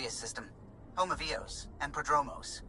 System, home of Eos and Prodromos.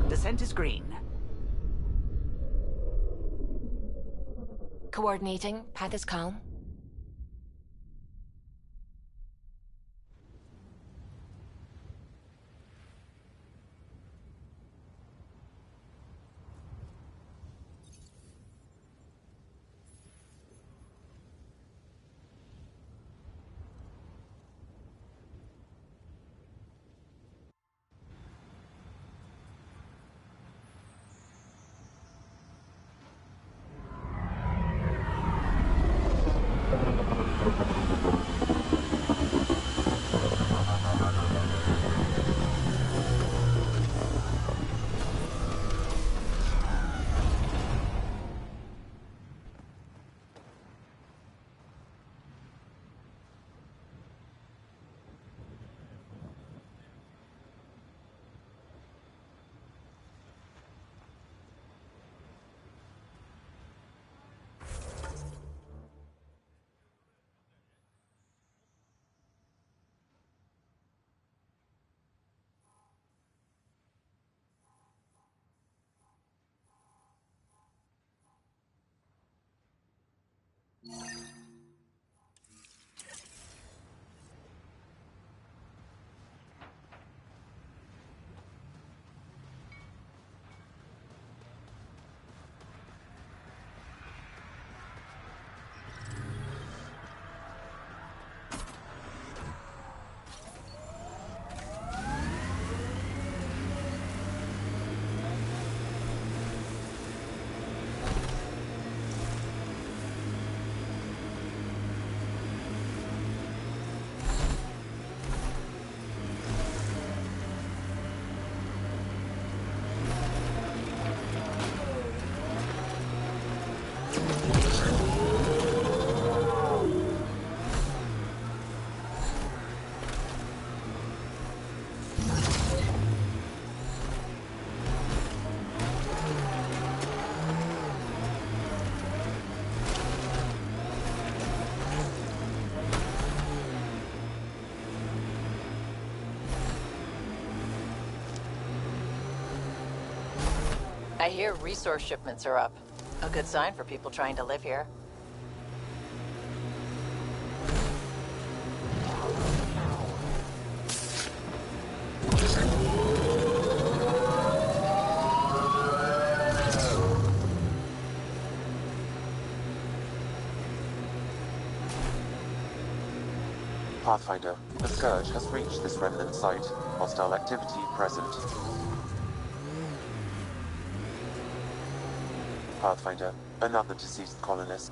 Descent is green. Coordinating. Path is calm. I hear resource shipments are up. A good sign for people trying to live here. Pathfinder, the Scourge has reached this remnant site. Hostile activity present. Pathfinder, another deceased colonist.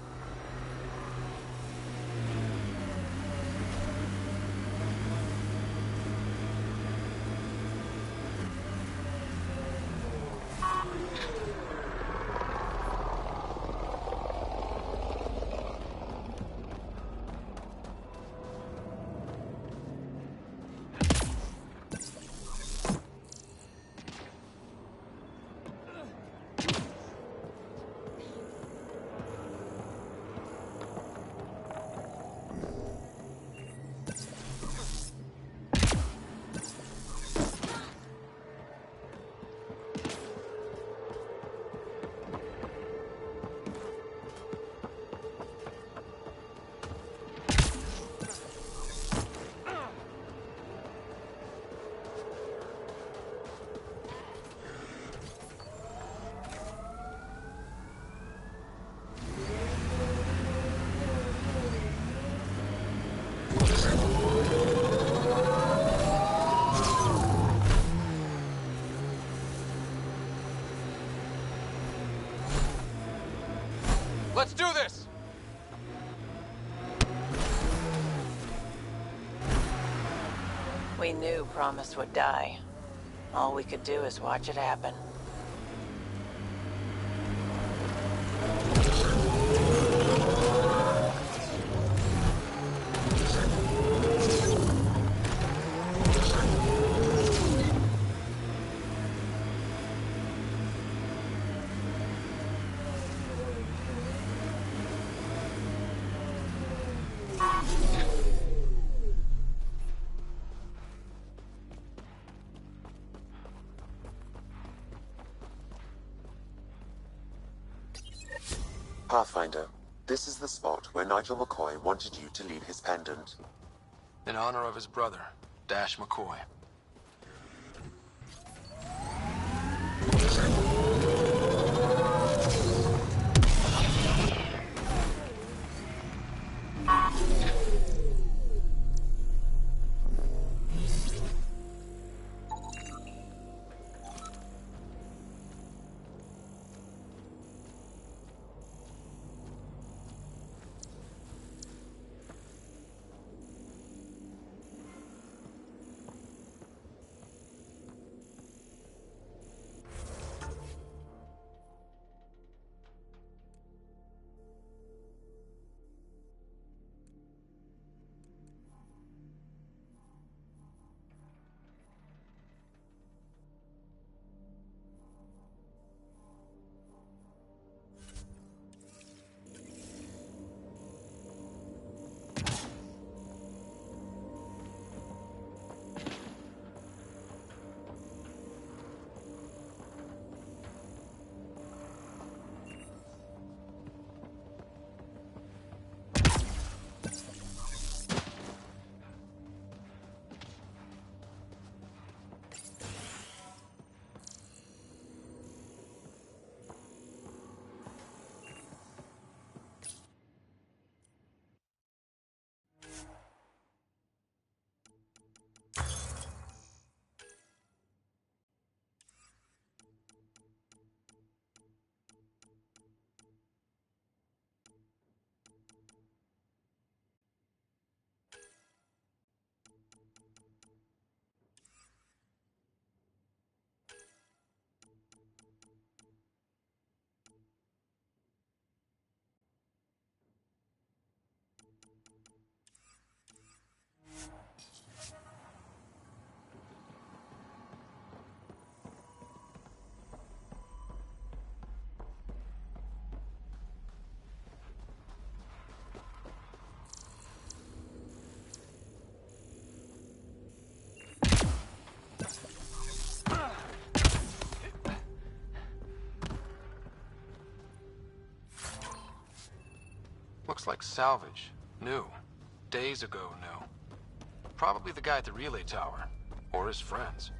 Let's do this! We knew Promise would die. All we could do is watch it happen. Pathfinder, this is the spot where Nigel McCoy wanted you to leave his pendant. In honor of his brother, Dash McCoy. Looks like salvage. New. Days ago new. Probably the guy at the relay tower. Or his friends.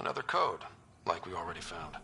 Another code, like we already found.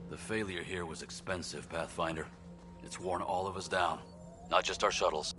The failure here was expensive, Pathfinder. It's worn all of us down, not just our shuttles.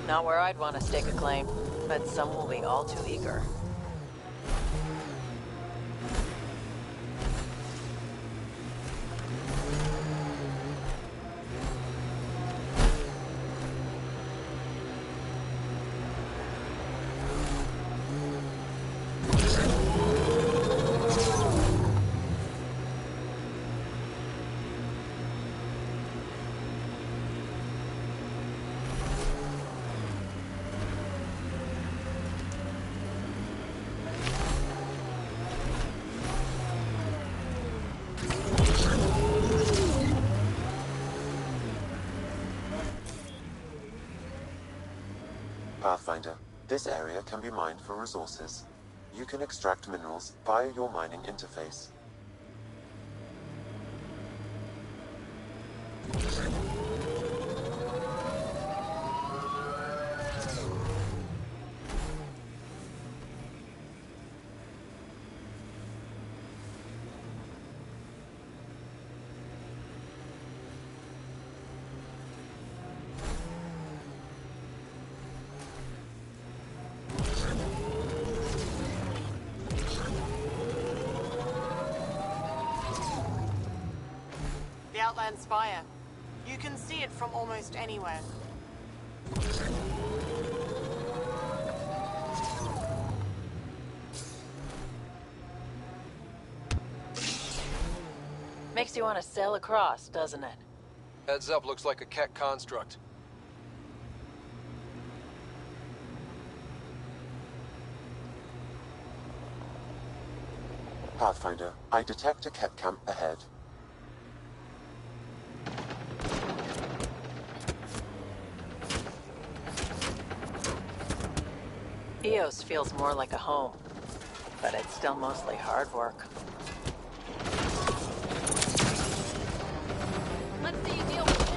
Not where I'd want to stake a claim, but some will be all too eager. Pathfinder, this area can be mined for resources. You can extract minerals via your mining interface. The Outland Spire. You can see it from almost anywhere. Makes you want to sail across, doesn't it? Heads up, looks like a Keck construct. Pathfinder, I detect a Kett camp ahead. EOS feels more like a home, but it's still mostly hard work. Let's see you deal with it.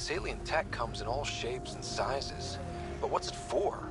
This alien tech comes in all shapes and sizes. But what's it for?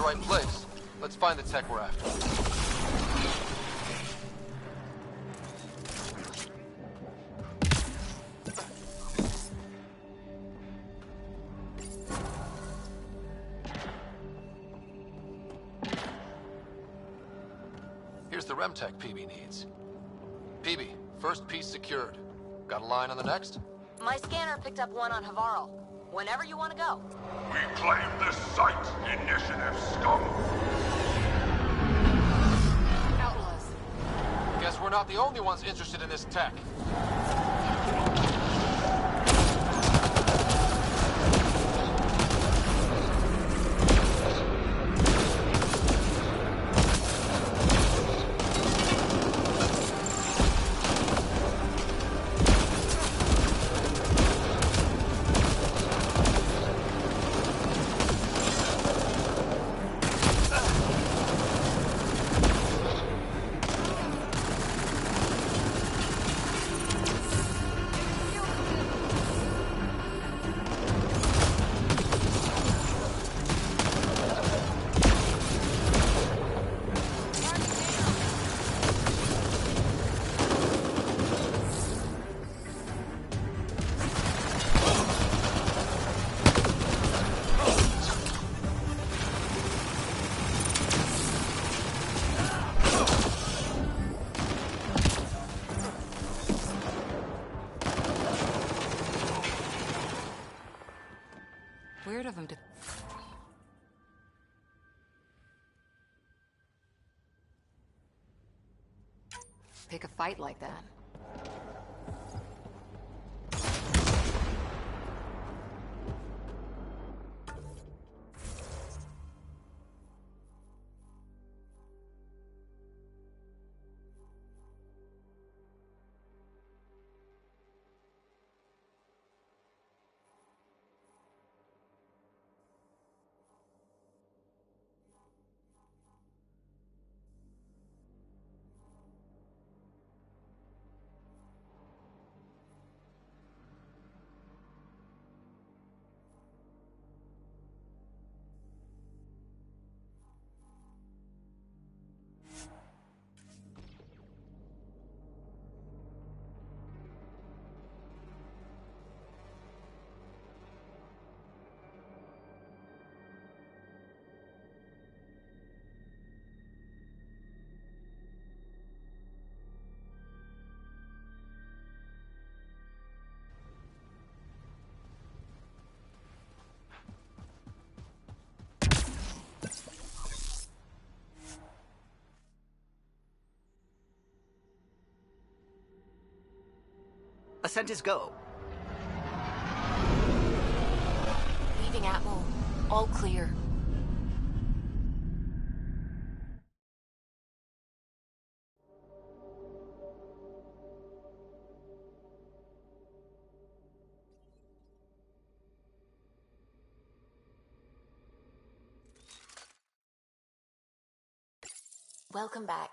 right place. Let's find the tech we're after. Here's the RemTech PB needs. PB, first piece secured. Got a line on the next? My scanner picked up one on Havarl. Whenever you want to go. We claim this site, initiative scum. Outlaws. Guess we're not the only ones interested in this tech. Weird of him to... pick a fight like that. Ascent is go. Leaving Atmo. All clear. Welcome back.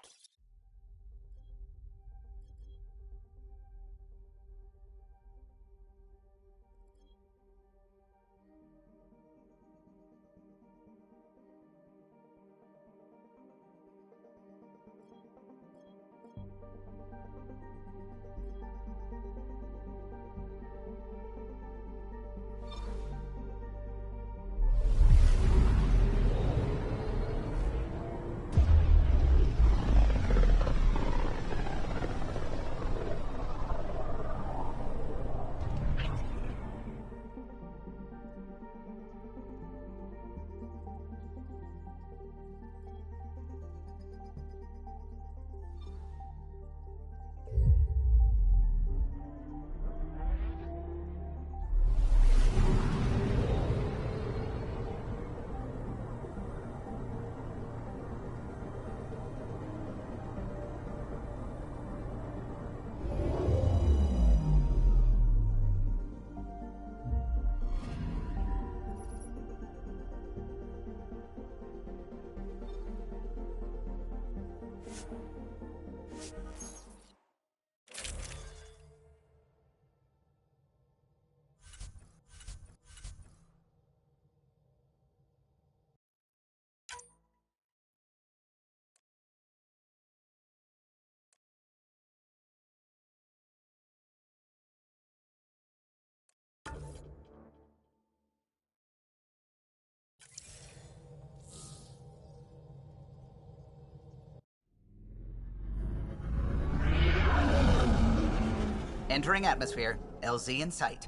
Entering atmosphere. LZ in sight.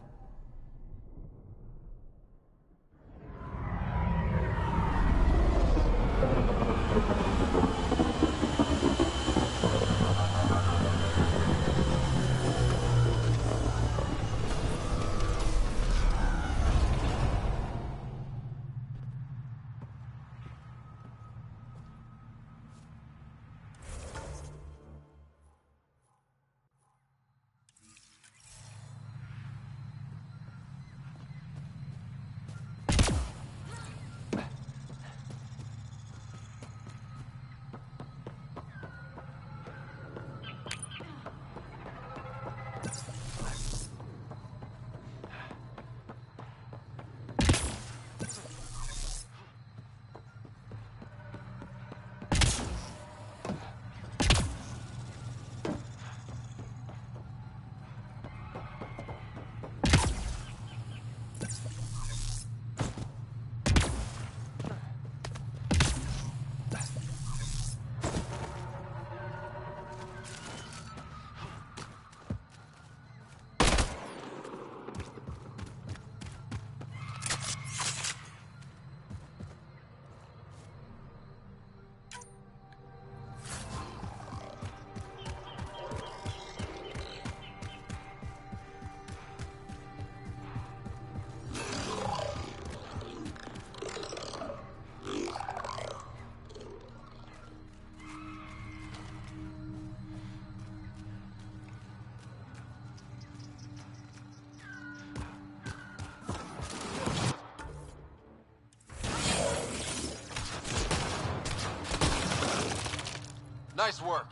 Nice work.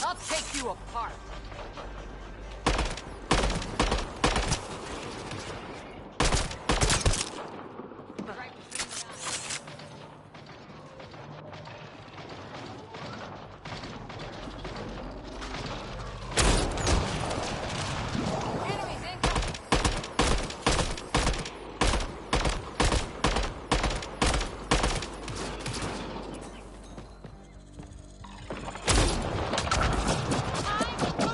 I'll take you apart. Enemies incoming. I'm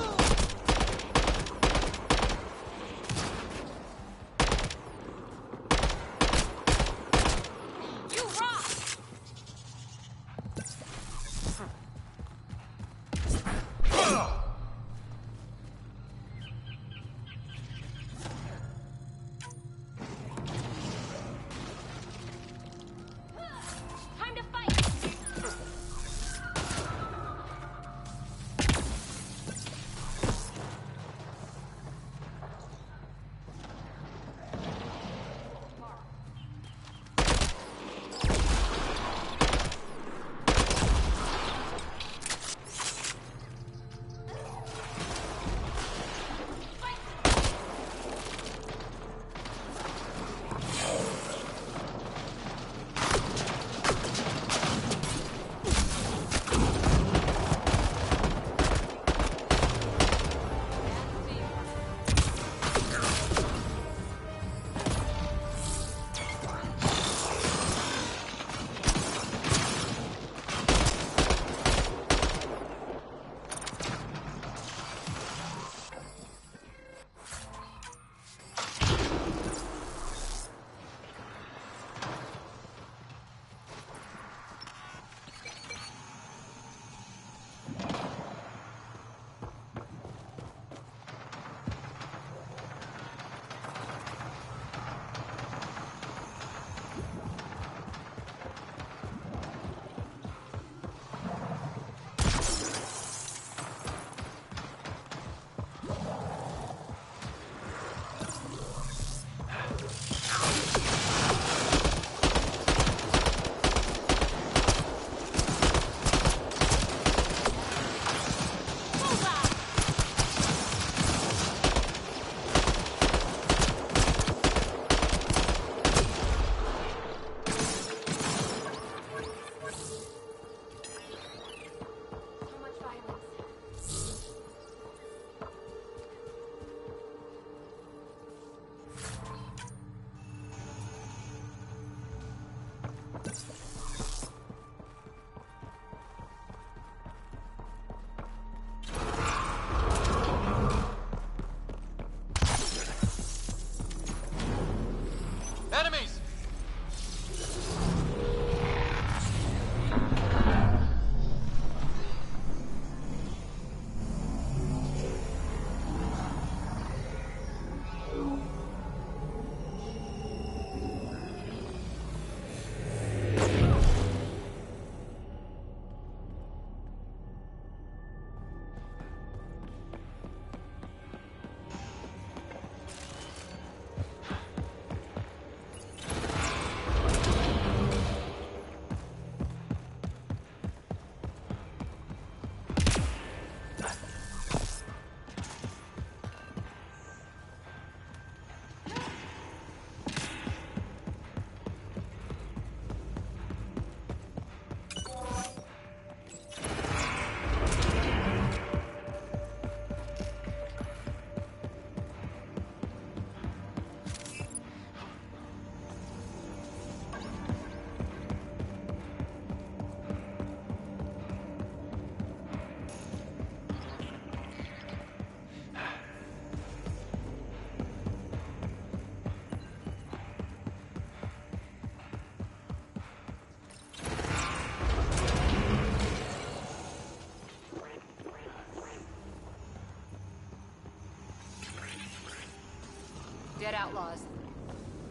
Forget outlaws.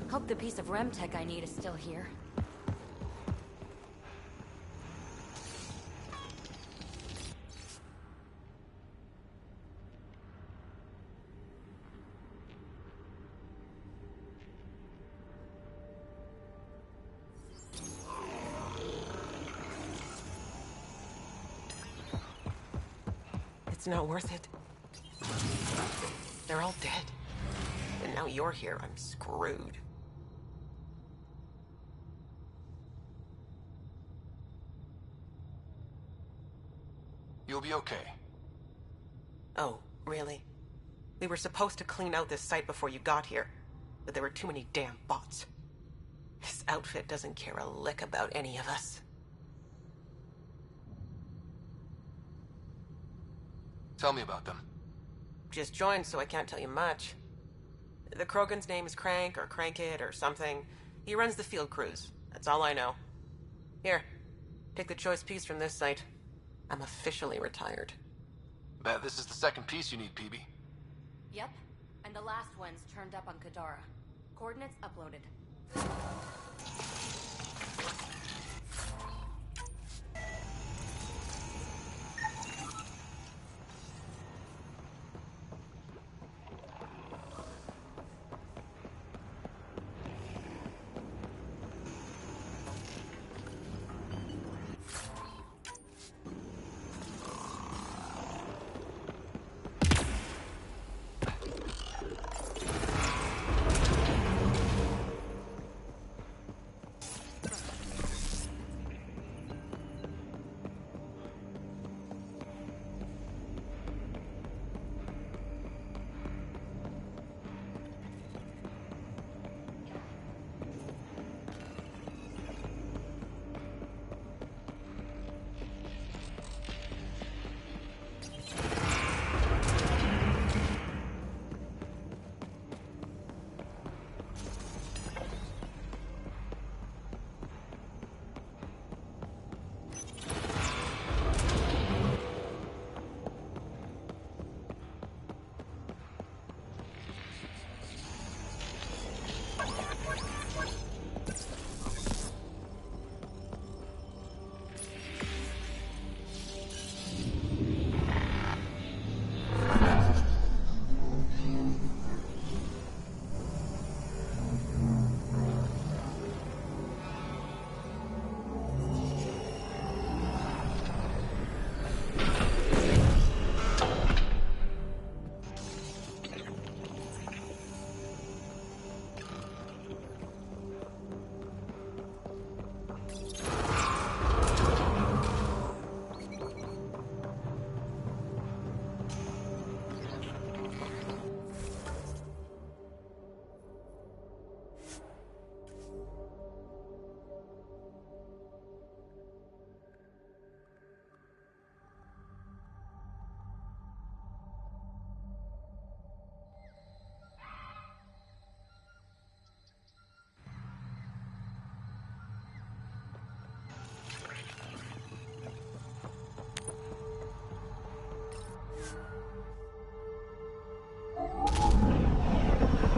Hope the piece of Remtech I need is still here. It's not worth it. They're all dead. And now you're here. I'm screwed. You'll be okay. Oh, really? We were supposed to clean out this site before you got here, but there were too many damn bots. This outfit doesn't care a lick about any of us. Tell me about them. Just joined, so I can't tell you much. The Krogan's name is Crank, or Crankit, or something. He runs the field crews. That's all I know. Here, take the choice piece from this site. I'm officially retired. Bet this is the second piece you need, PB. Yep, and the last one's turned up on Kadara. Coordinates uploaded.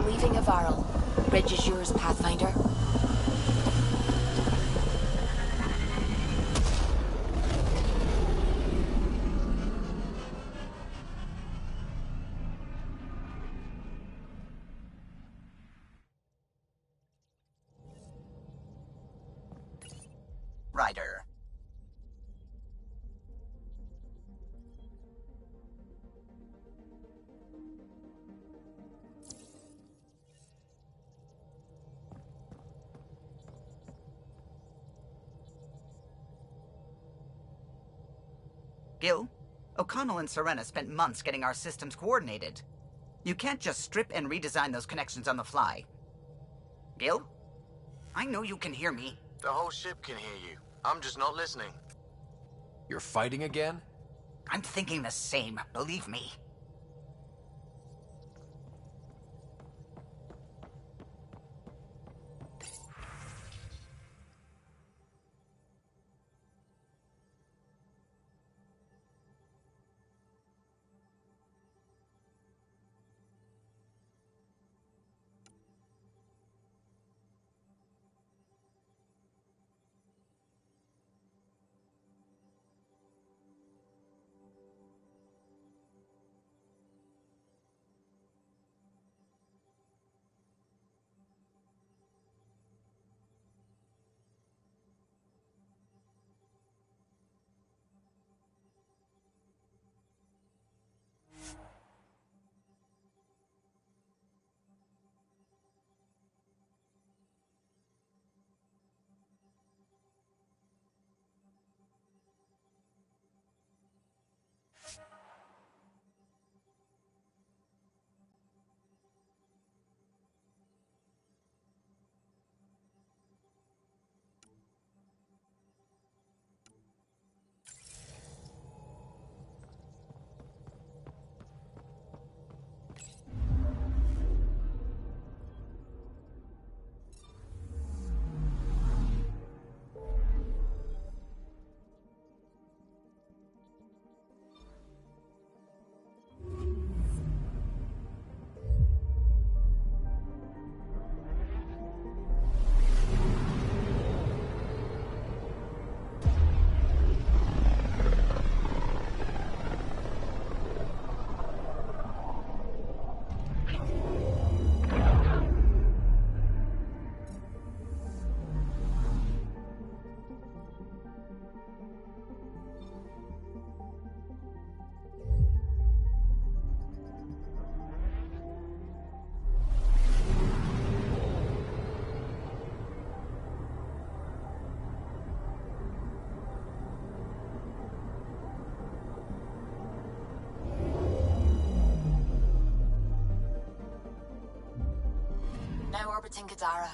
Leaving Avarl. Bridge is yours, Pathfinder. Ryder. Gil, O'Connell and Serena spent months getting our systems coordinated. You can't just strip and redesign those connections on the fly. Gil? I know you can hear me. The whole ship can hear you. I'm just not listening. You're fighting again? I'm thinking the same, believe me. orbiting Kadara.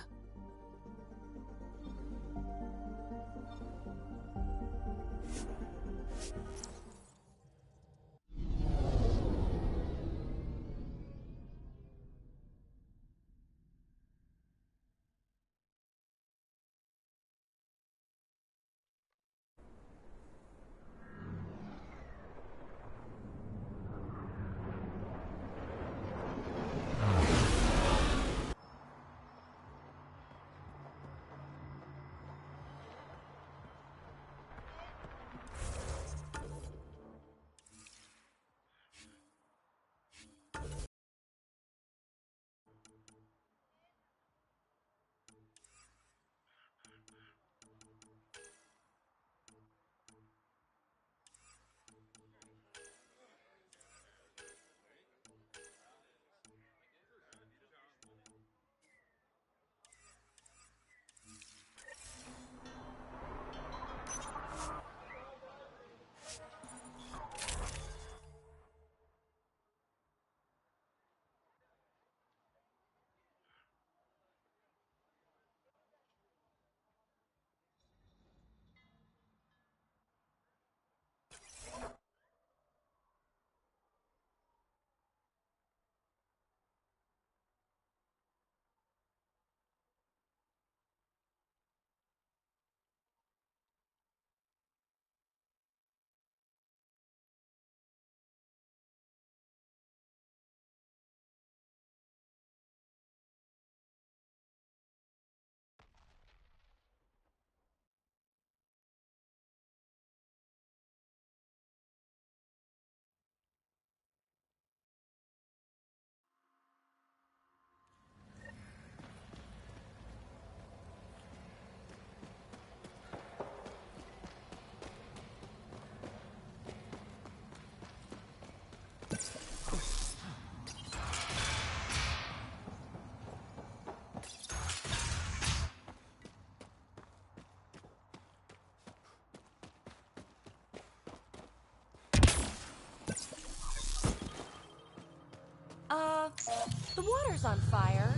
The water's on fire.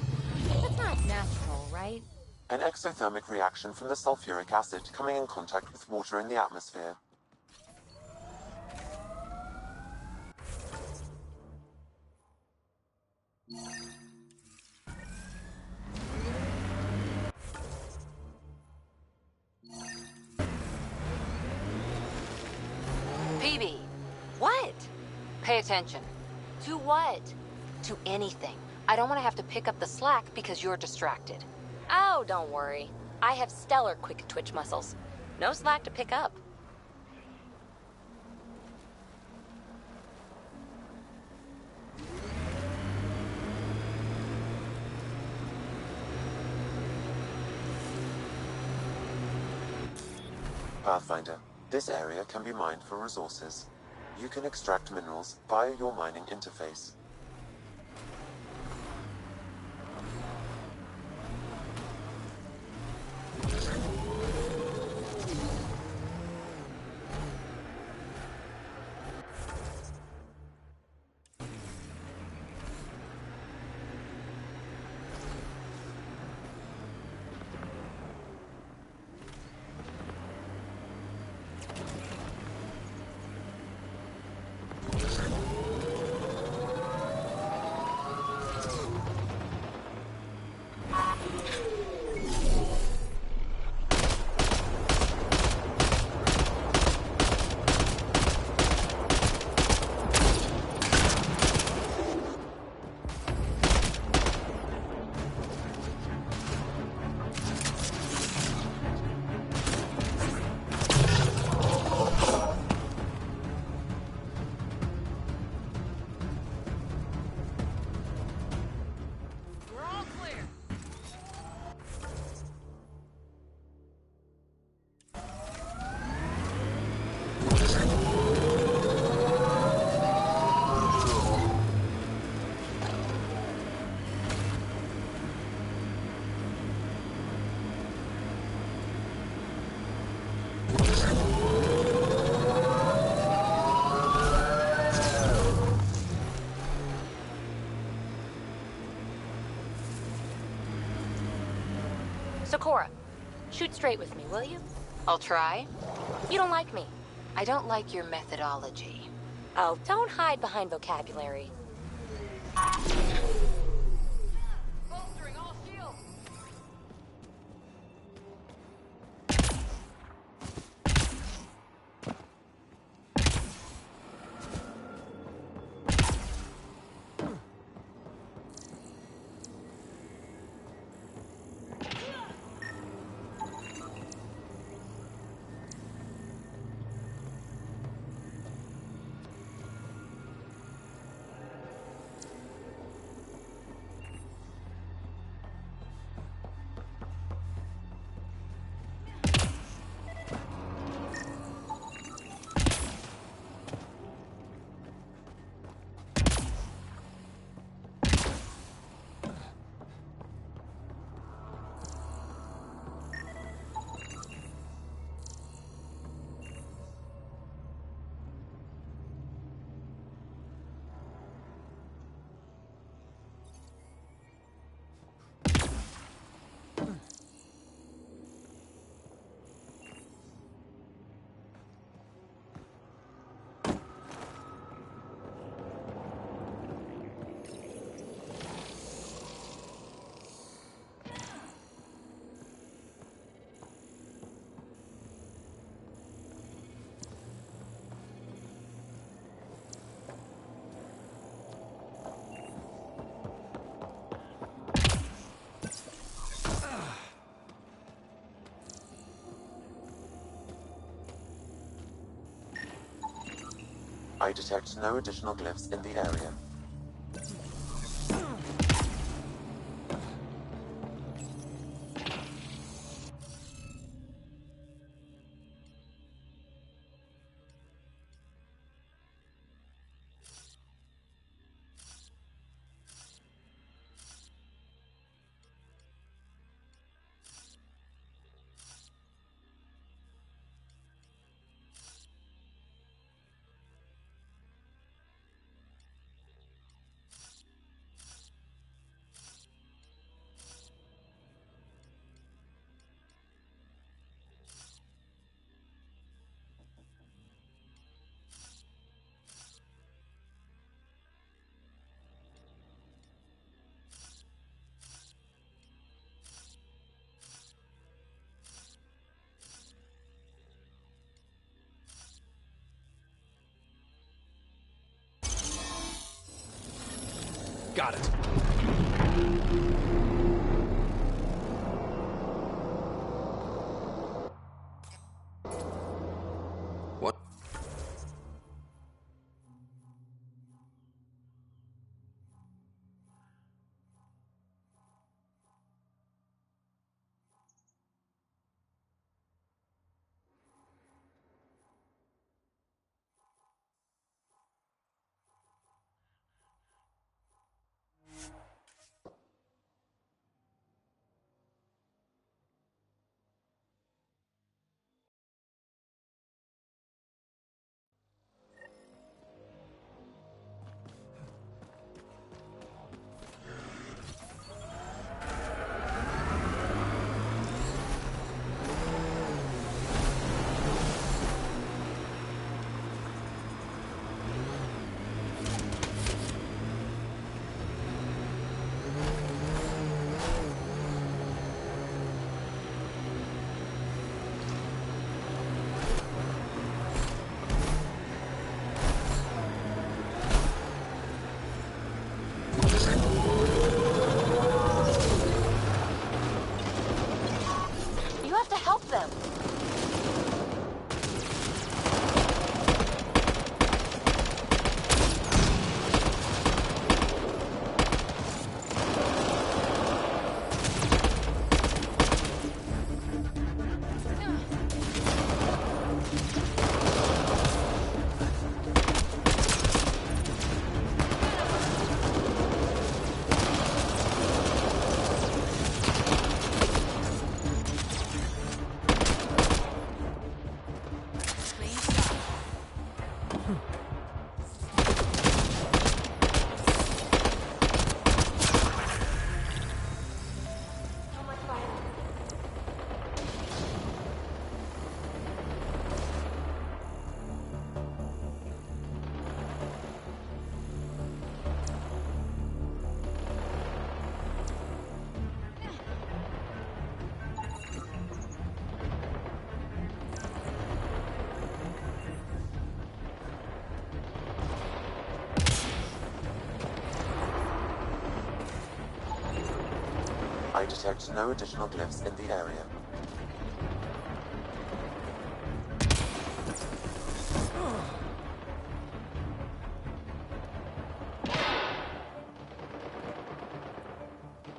That's not natural, right? An exothermic reaction from the sulfuric acid coming in contact with water in the atmosphere. PB. What? Pay attention. To what? To anything. I don't want to have to pick up the slack because you're distracted. Oh, don't worry. I have stellar quick twitch muscles. No slack to pick up. Pathfinder, this area can be mined for resources. You can extract minerals via your mining interface. Sakura, shoot straight with me, will you? I'll try. You don't like me. I don't like your methodology. Oh, don't hide behind vocabulary. Bolstering all shields. I detect no additional glyphs in the area. Got it. What? I detect no additional glyphs in the area.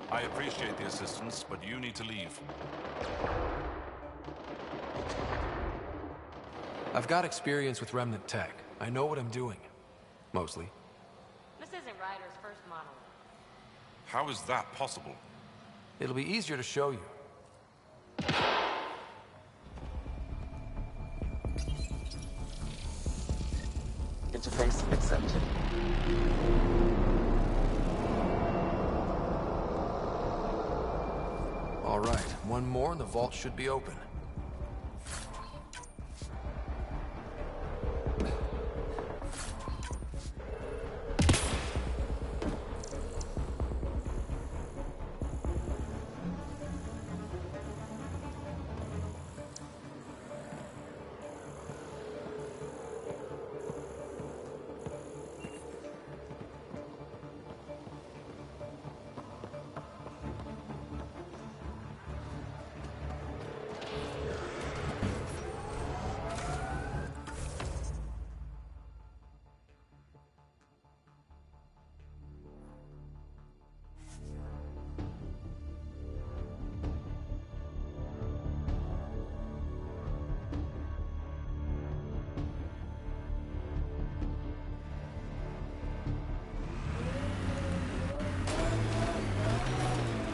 I appreciate the assistance, but you need to leave. I've got experience with Remnant tech. I know what I'm doing. Mostly. This isn't Ryder's first monolith. How is that possible? It'll be easier to show you. Interface accepted. All right, one more and the vault should be open.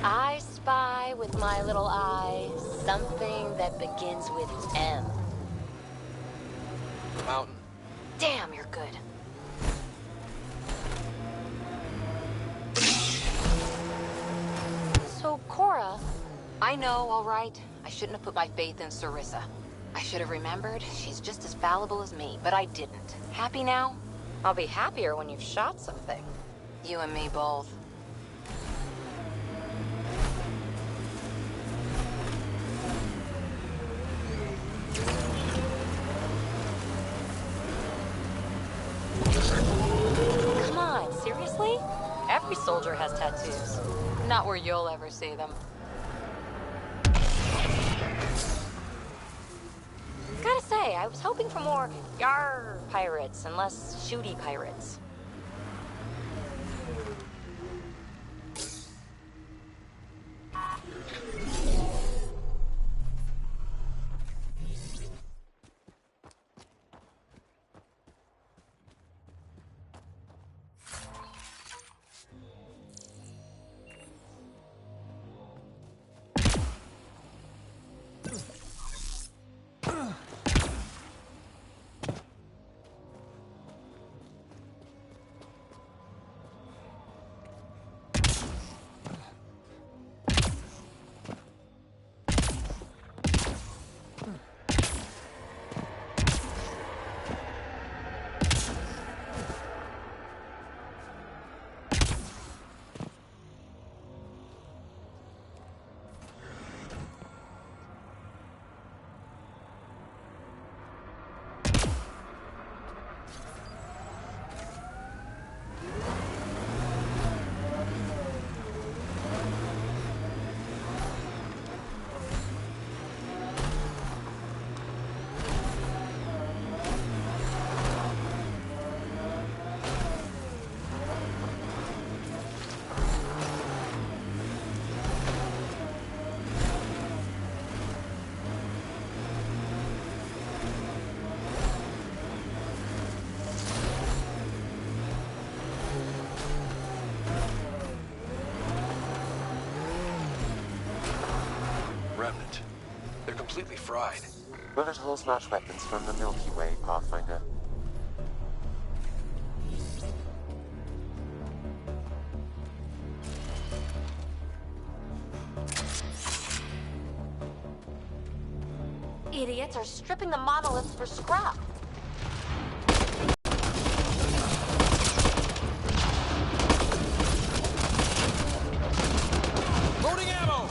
I spy with my little eye something that begins with M. Mountain. Damn, you're good. So, Cora, I know, all right. I shouldn't have put my faith in Sarissa. I should have remembered she's just as fallible as me, but I didn't. Happy now? I'll be happier when you've shot something. You and me both. Come on, seriously? Every soldier has tattoos. Not where you'll ever see them. Gotta say, I was hoping for more yar pirates and less shooty pirates. Remnant. They're completely fried. Bullet holes match weapons from the Milky Way, Pathfinder. Idiots are stripping the monoliths for scrap. Loading ammo!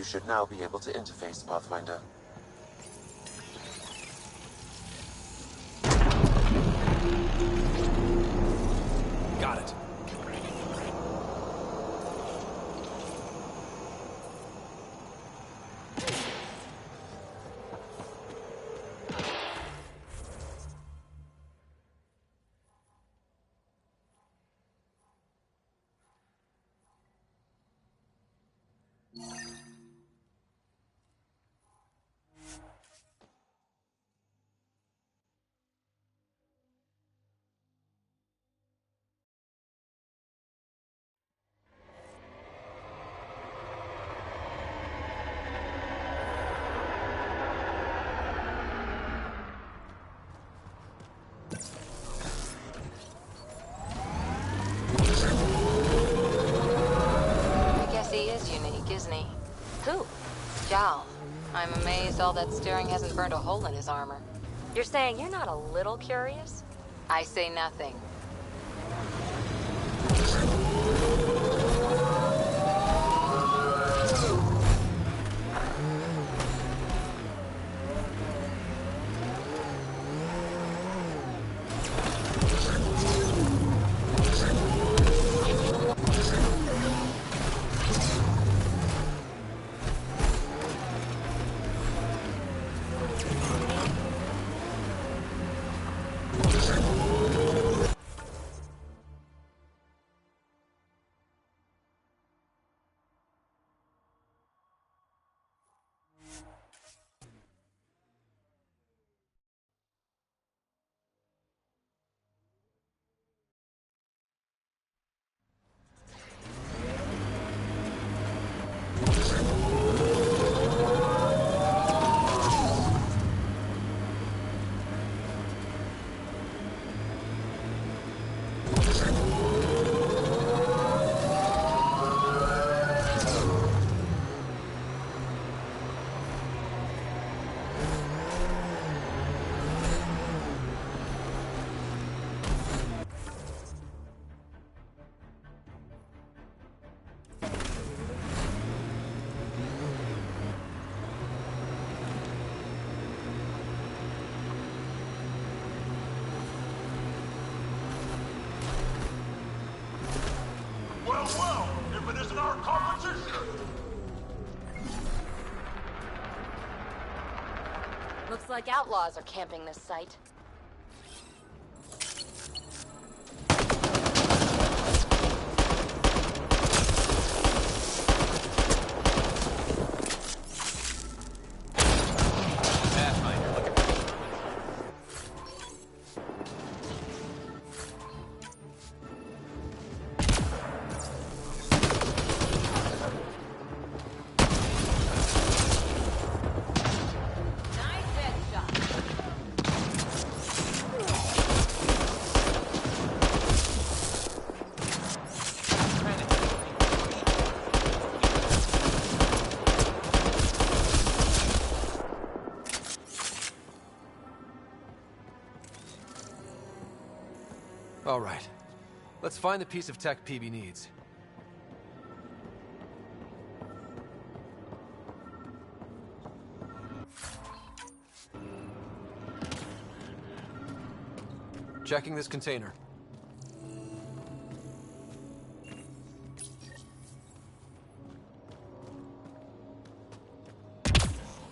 You should now be able to interface, Pathfinder. Got it. I guess he is unique, isn't he? Who? Jal. I'm amazed all that steering hasn't burned a hole in his armor. You're saying you're not a little curious? I say nothing. Well, if it isn't our competition! Looks like outlaws are camping this site. All right. Let's find the piece of tech PB needs. Checking this container.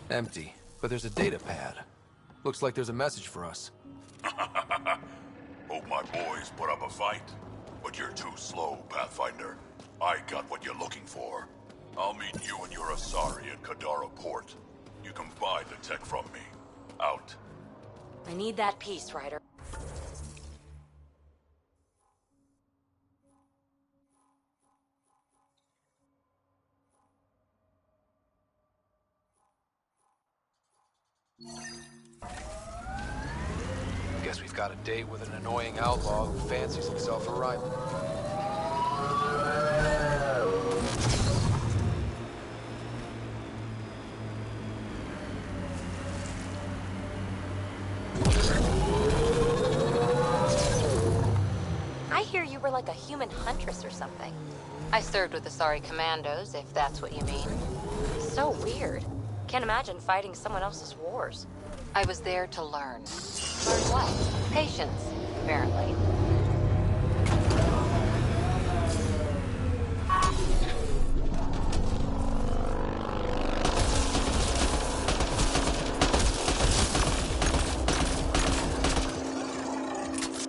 Empty, but there's a data pad. Looks like there's a message for us. Hope my boys put up a fight. But you're too slow, Pathfinder. I got what you're looking for. I'll meet you and your Asari at Kadara Port. You can buy the tech from me. Out. I need that piece, Ryder. Guess we've got a date with an annoying outlaw who fancies himself a rival. I hear you were like a human huntress or something. I served with the Asari Commandos, if that's what you mean. So weird. Can't imagine fighting someone else's wars. I was there to learn. Learn what? Patience, apparently.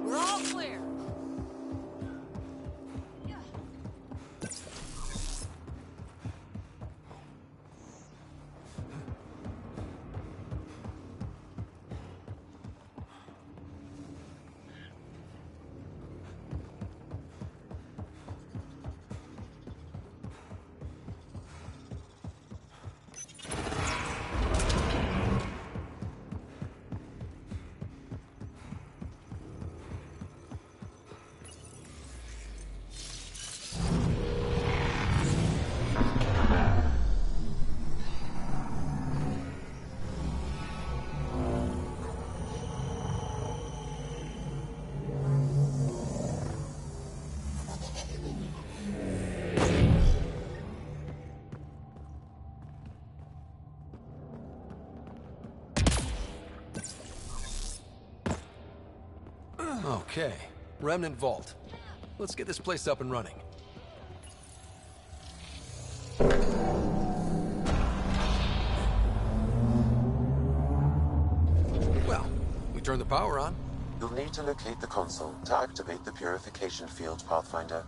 We're all clear. Okay, Remnant Vault. Let's get this place up and running. Well, we turn the power on. You'll need to locate the console to activate the purification field, Pathfinder.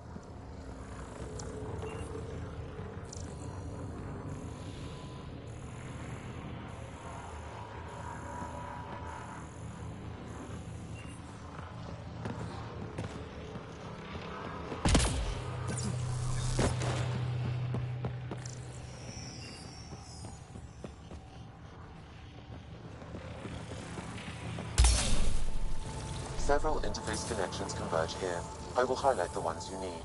Several interface connections converge here. I will highlight the ones you need.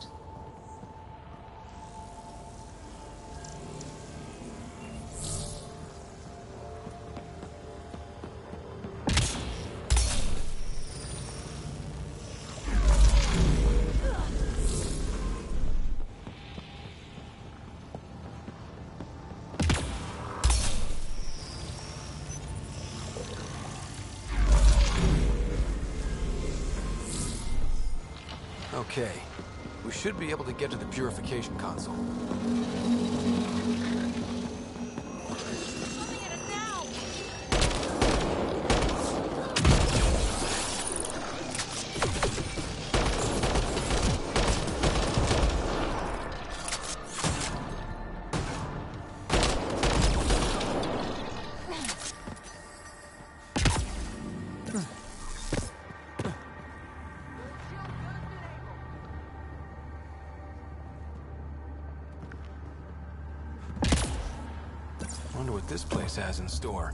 Okay, we should be able to get to the purification console. Wonder what this place has in store.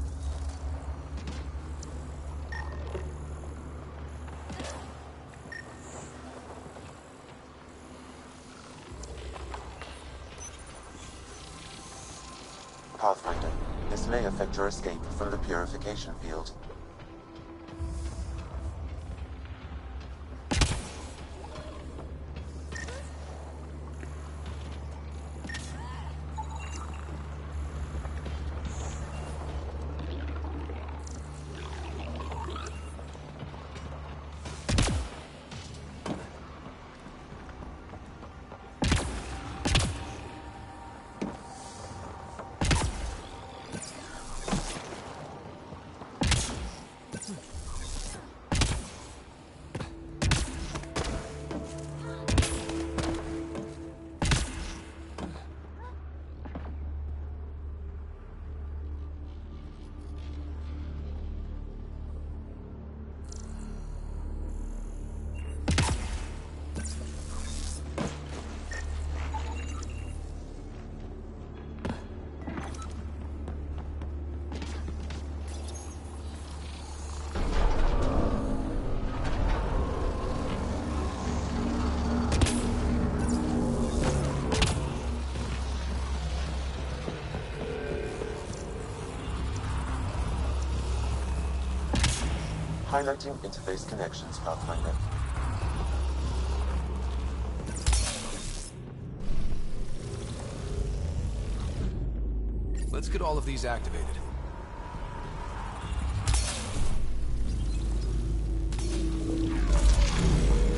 Pathfinder, this may affect your escape from the purification field. Highlighting interface connections, Pathfinder. Let's get all of these activated.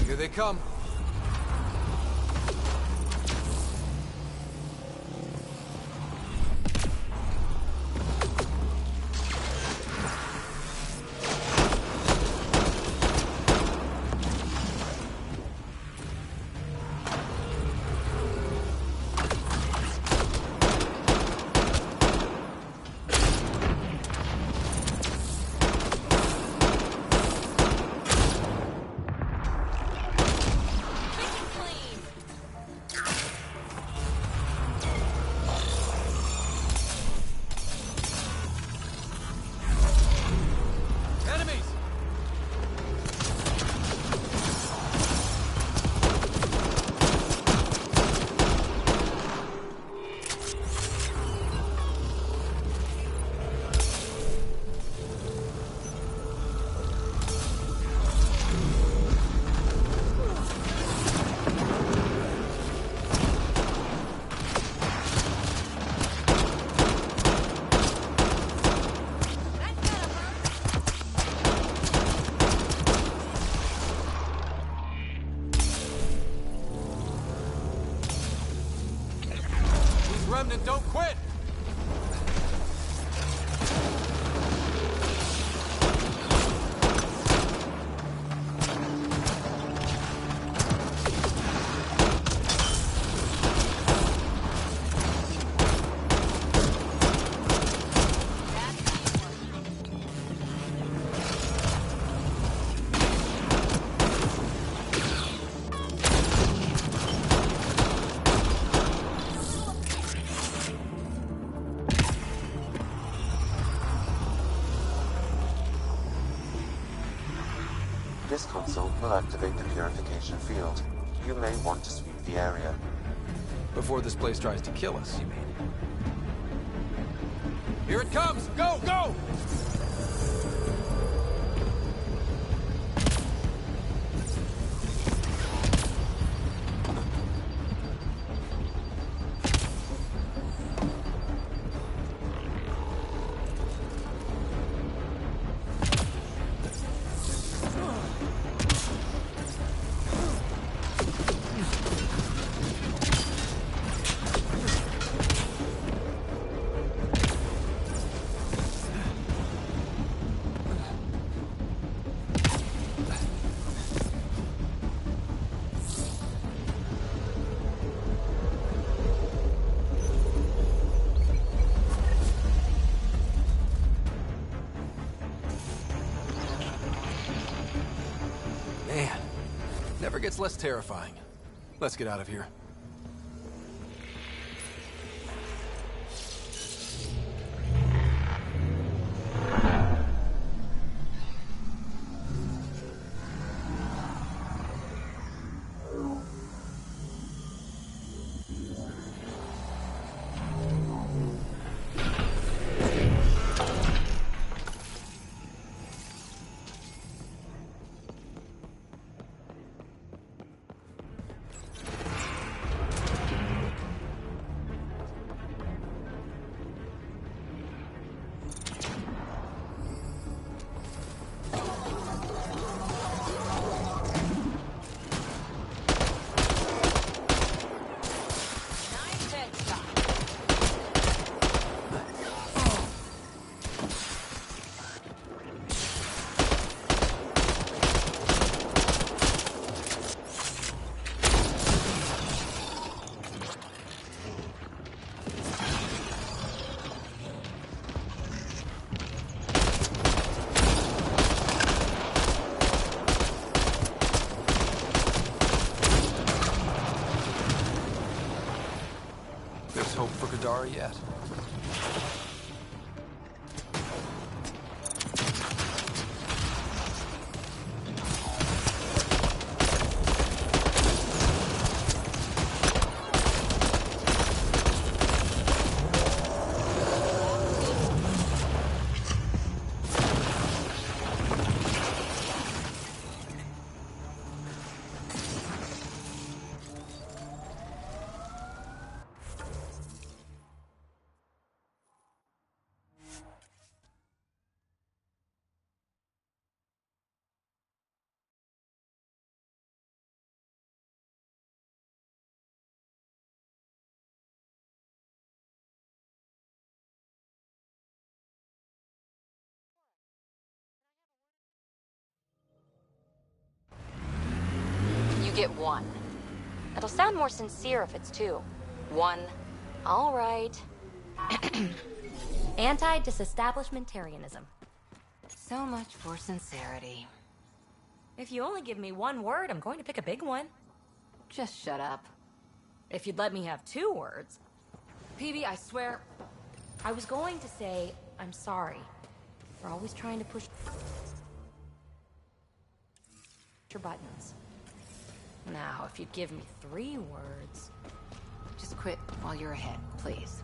Here they come. Remnant, don't quit! This console will activate the purification field. You may want to sweep the area. Before this place tries to kill us, you mean? Here it comes! Go, go! Man, never gets less terrifying. Let's get out of here. There's hope for Kadara yet. get one. It'll sound more sincere if it's two. One. All right. Anti-disestablishmentarianism. So much for sincerity. If you only give me one word, I'm going to pick a big one. Just shut up. If you'd let me have 2 words. PB, I swear, I was going to say, I'm sorry for always trying to push your buttons. Now, if you'd give me 3 words. Just quit while you're ahead, please.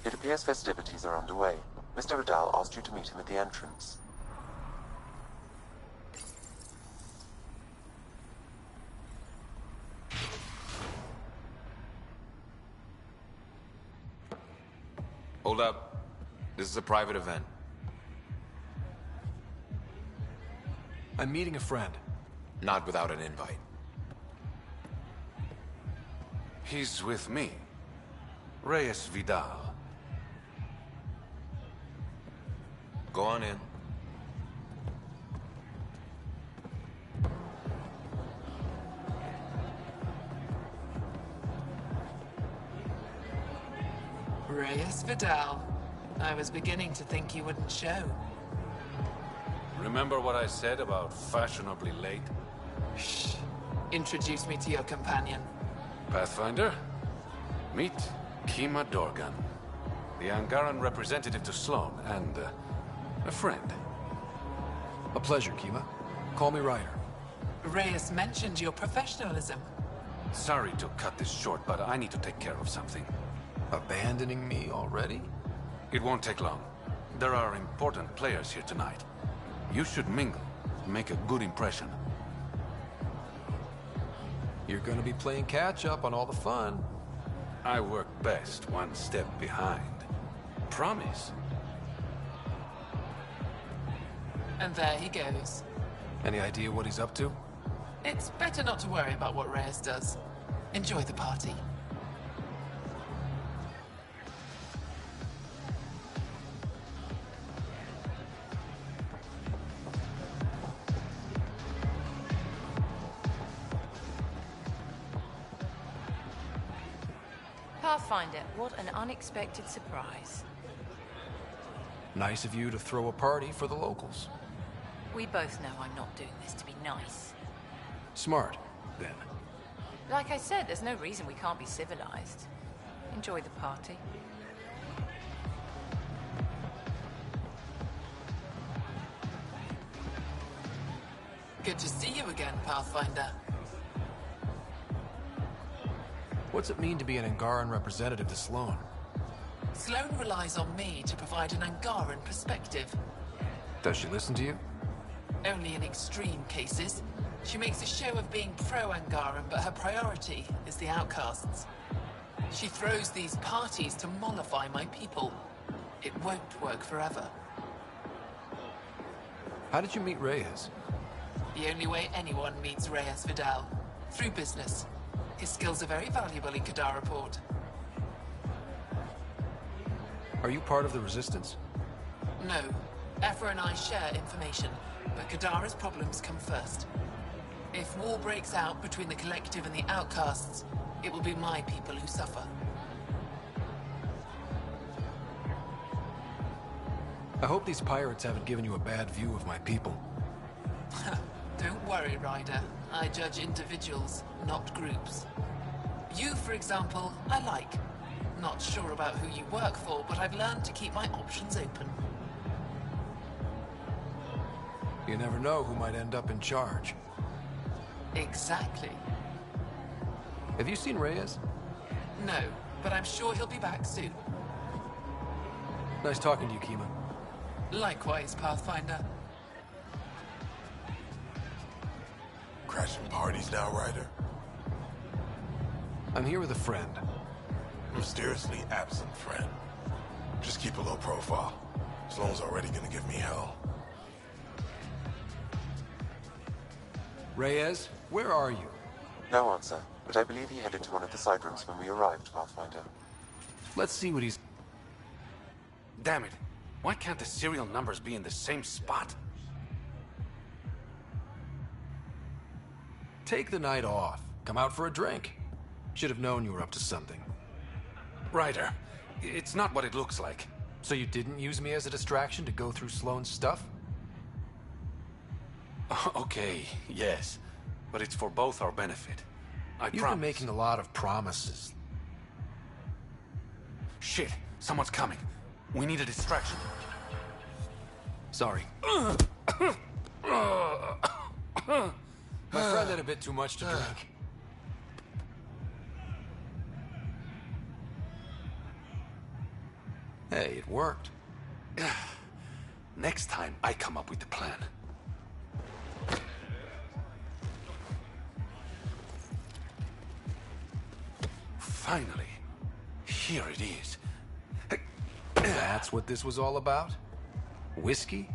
It appears festivities are underway. Mr. Vidal asked you to meet him at the entrance. Hold up. This is a private event. I'm meeting a friend. Not without an invite. He's with me. Reyes Vidal. Go on in. Reyes Vidal. I was beginning to think you wouldn't show. Remember what I said about fashionably late? Shh. Introduce me to your companion. Pathfinder, meet Kima Dorgan, the Angaran representative to Sloan, and a friend. A pleasure, Kima. Call me Ryder. Reyes mentioned your professionalism. Sorry to cut this short, but I need to take care of something. Abandoning me already? It won't take long. There are important players here tonight. You should mingle, make a good impression. You're gonna be playing catch-up on all the fun. I work best one step behind. Promise. And there he goes. Any idea what he's up to? It's better not to worry about what Reyes does. Enjoy the party. Pathfinder, what an unexpected surprise. Nice of you to throw a party for the locals. We both know I'm not doing this to be nice. Smart, then. Like I said, there's no reason we can't be civilized. Enjoy the party. Good to see you again, Pathfinder. What's it mean to be an Angaran representative to Sloan? Sloan relies on me to provide an Angaran perspective. Does she listen to you? Only in extreme cases. She makes a show of being pro-Angaran, but her priority is the outcasts. She throws these parties to mollify my people. It won't work forever. How did you meet Reyes? The only way anyone meets Reyes Vidal. Through business. His skills are very valuable in Kadara Port. Are you part of the Resistance? No. Aphra and I share information, but Kadara's problems come first. If war breaks out between the Collective and the Outcasts, it will be my people who suffer. I hope these pirates haven't given you a bad view of my people. Don't worry, Ryder. I judge individuals, not groups. You, for example, I like. Not sure about who you work for, but I've learned to keep my options open. You never know who might end up in charge. Exactly. Have you seen Reyes? No, but I'm sure he'll be back soon. Nice talking to you, Kima. Likewise, Pathfinder. Crashing parties now, Ryder? I'm here with a friend. Mysteriously absent friend. Just keep a low profile. Sloane's already gonna give me hell. Reyes, where are you? No answer, but I believe he headed to one of the side rooms when we arrived, Pathfinder. Let's see what he's... Damn it. Why can't the serial numbers be in the same spot? Take the night off. Come out for a drink. Should have known you were up to something. Ryder, it's not what it looks like. So you didn't use me as a distraction to go through Sloane's stuff? Okay, yes. But it's for both our benefit. I promise. You've been making a lot of promises. Shit, someone's coming. We need a distraction. Sorry. My friend had a bit too much to drink. Hey, it worked. Next time, I come up with the plan. Finally, here it is. That's what this was all about? Whiskey?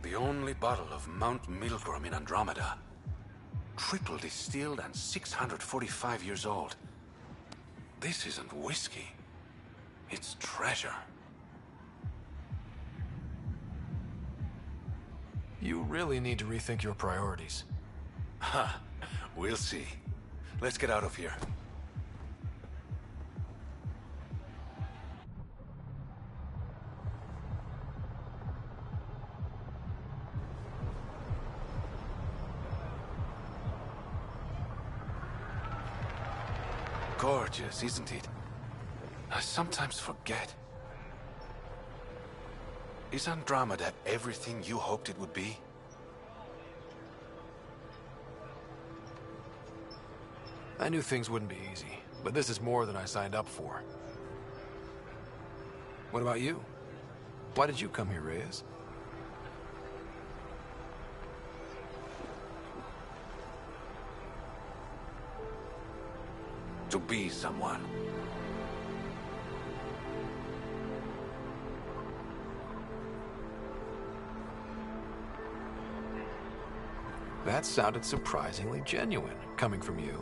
The only bottle of Mount Milgrom in Andromeda. Triple distilled and 645 years old. This isn't whiskey. It's treasure. You really need to rethink your priorities. Ha, we'll see. Let's get out of here. Gorgeous, isn't it? I sometimes forget. Is Andromeda everything you hoped it would be? I knew things wouldn't be easy, but this is more than I signed up for. What about you? Why did you come here, Reyes? To be someone. That sounded surprisingly genuine, coming from you.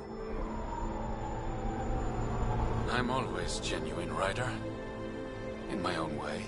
I'm always genuine, Ryder. In my own way.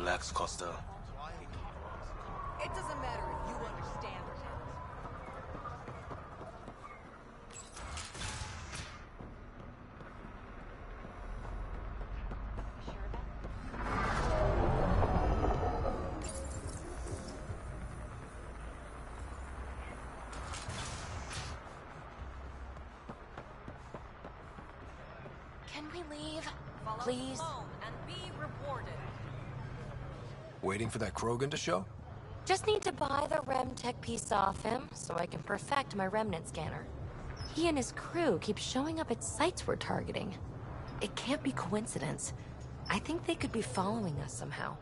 relax, Costa. It doesn't matter if you understand or not. Can we leave? Follow Please? alone and be rewarded. Waiting for that Krogan to show? Just need to buy the Remtech piece off him so I can perfect my remnant scanner. He and his crew keep showing up at sites we're targeting. It can't be coincidence. I think they could be following us somehow.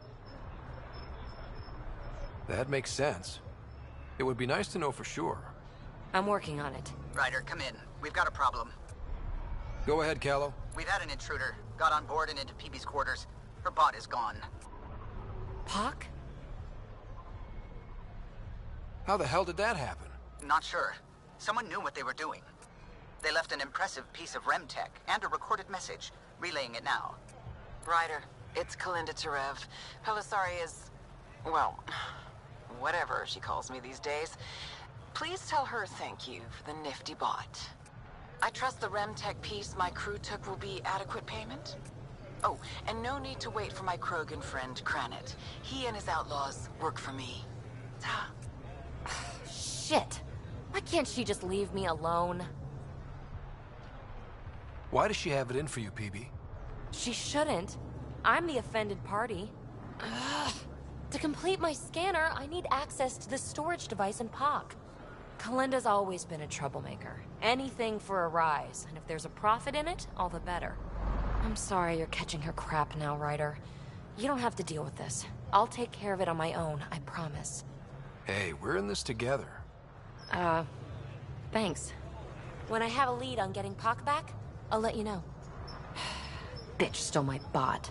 That makes sense. It would be nice to know for sure. I'm working on it. Ryder, come in. We've got a problem. Go ahead, Callow. We've had an intruder. Got on board and into PB's quarters. Her bot is gone. Pock? How the hell did that happen? Not sure. Someone knew what they were doing. They left an impressive piece of Remtech and a recorded message, relaying it now. Ryder, it's Kalinda Tarev. Pelisari is... well, whatever she calls me these days. Please tell her thank you for the nifty bot. I trust the Remtech piece my crew took will be adequate payment. Oh, and no need to wait for my Krogan friend, Kranet. He and his outlaws work for me. Ta. Shit. Why can't she just leave me alone? Why does she have it in for you, PB? She shouldn't. I'm the offended party. Ugh. To complete my scanner, I need access to the storage device in POC. Kalinda's always been a troublemaker. Anything for a rise, and if there's a profit in it, all the better. I'm sorry you're catching her crap now, Ryder. You don't have to deal with this. I'll take care of it on my own, I promise. Hey, we're in this together. Thanks. When I have a lead on getting POC back, I'll let you know. Bitch stole my bot.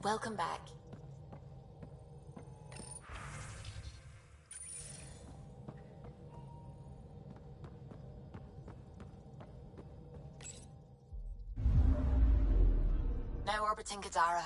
Welcome back. Now orbiting Kadara.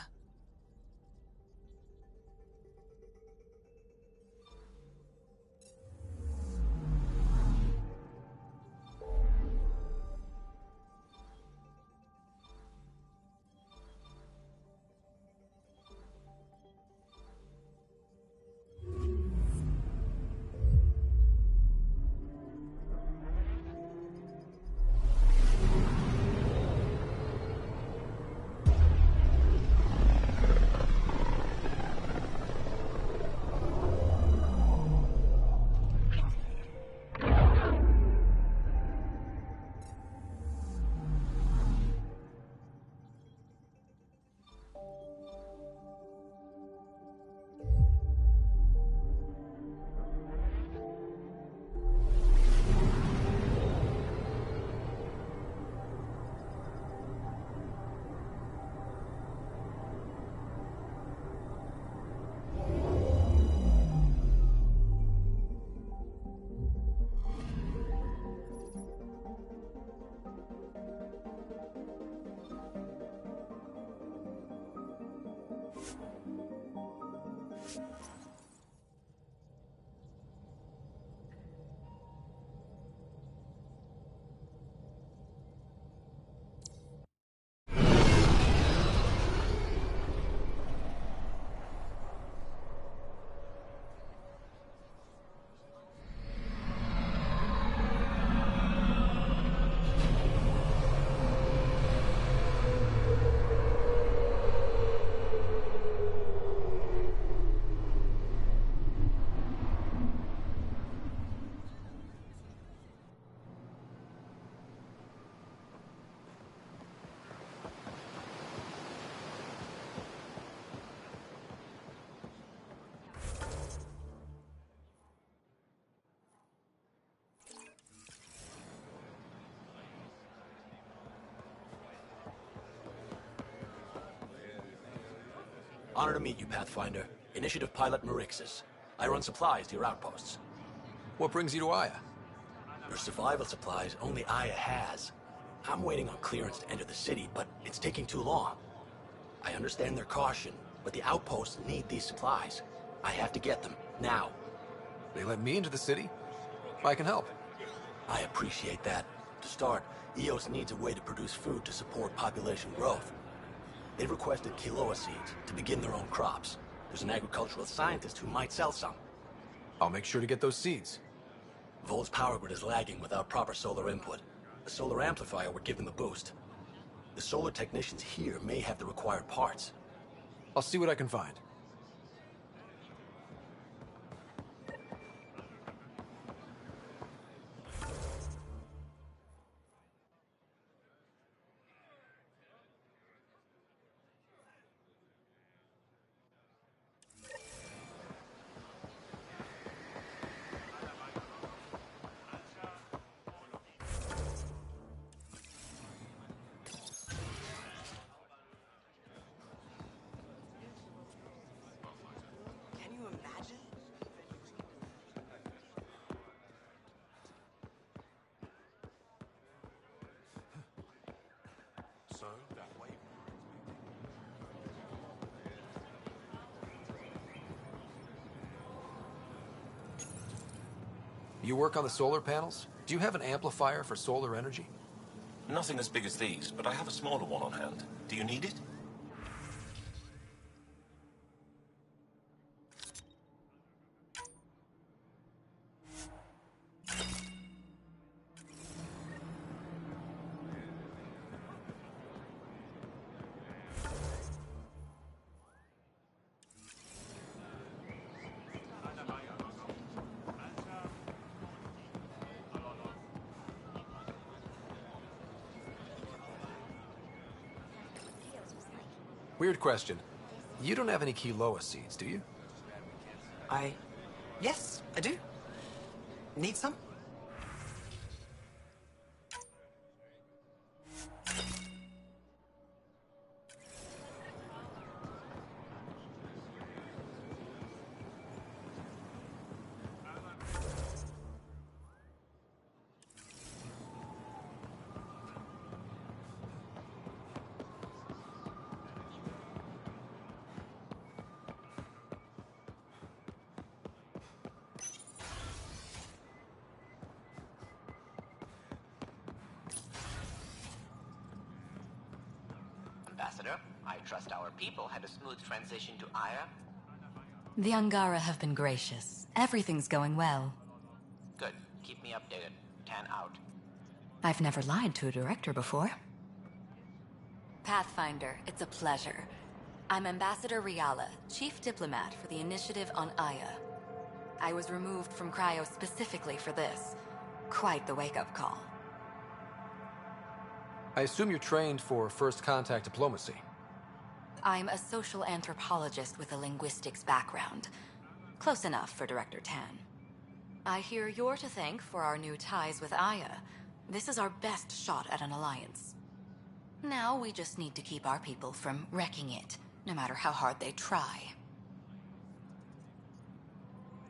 Honor to meet you, Pathfinder. Initiative Pilot Marixus. I run supplies to your outposts. What brings you to Aya? Your survival supplies only Aya has. I'm waiting on clearance to enter the city, but it's taking too long. I understand their caution, but the outposts need these supplies. I have to get them, now. They let me into the city? I can help. I appreciate that. To start, EOS needs a way to produce food to support population growth. They've requested quinoa seeds to begin their own crops. There's an agricultural scientist who might sell some. I'll make sure to get those seeds. Vol's power grid is lagging without proper solar input. A solar amplifier would give them a boost. The solar technicians here may have the required parts. I'll see what I can find. You work on the solar panels? Do you have an amplifier for solar energy? Nothing as big as these, but I have a smaller one on hand. Do you need it? Weird question. You don't have any quinoa seeds, do you? Yes, I do. Need some? Ambassador, I trust our people had a smooth transition to Aya. The Angara have been gracious. Everything's going well. Good. Keep me updated. Tan out. I've never lied to a director before. Pathfinder, it's a pleasure. I'm Ambassador Riala, Chief Diplomat for the Initiative on Aya. I was removed from Cryo specifically for this. Quite the wake-up call. I assume you're trained for first contact diplomacy. I'm a social anthropologist with a linguistics background. Close enough for Director Tan. I hear you're to thank for our new ties with Aya. This is our best shot at an alliance. Now we just need to keep our people from wrecking it, no matter how hard they try.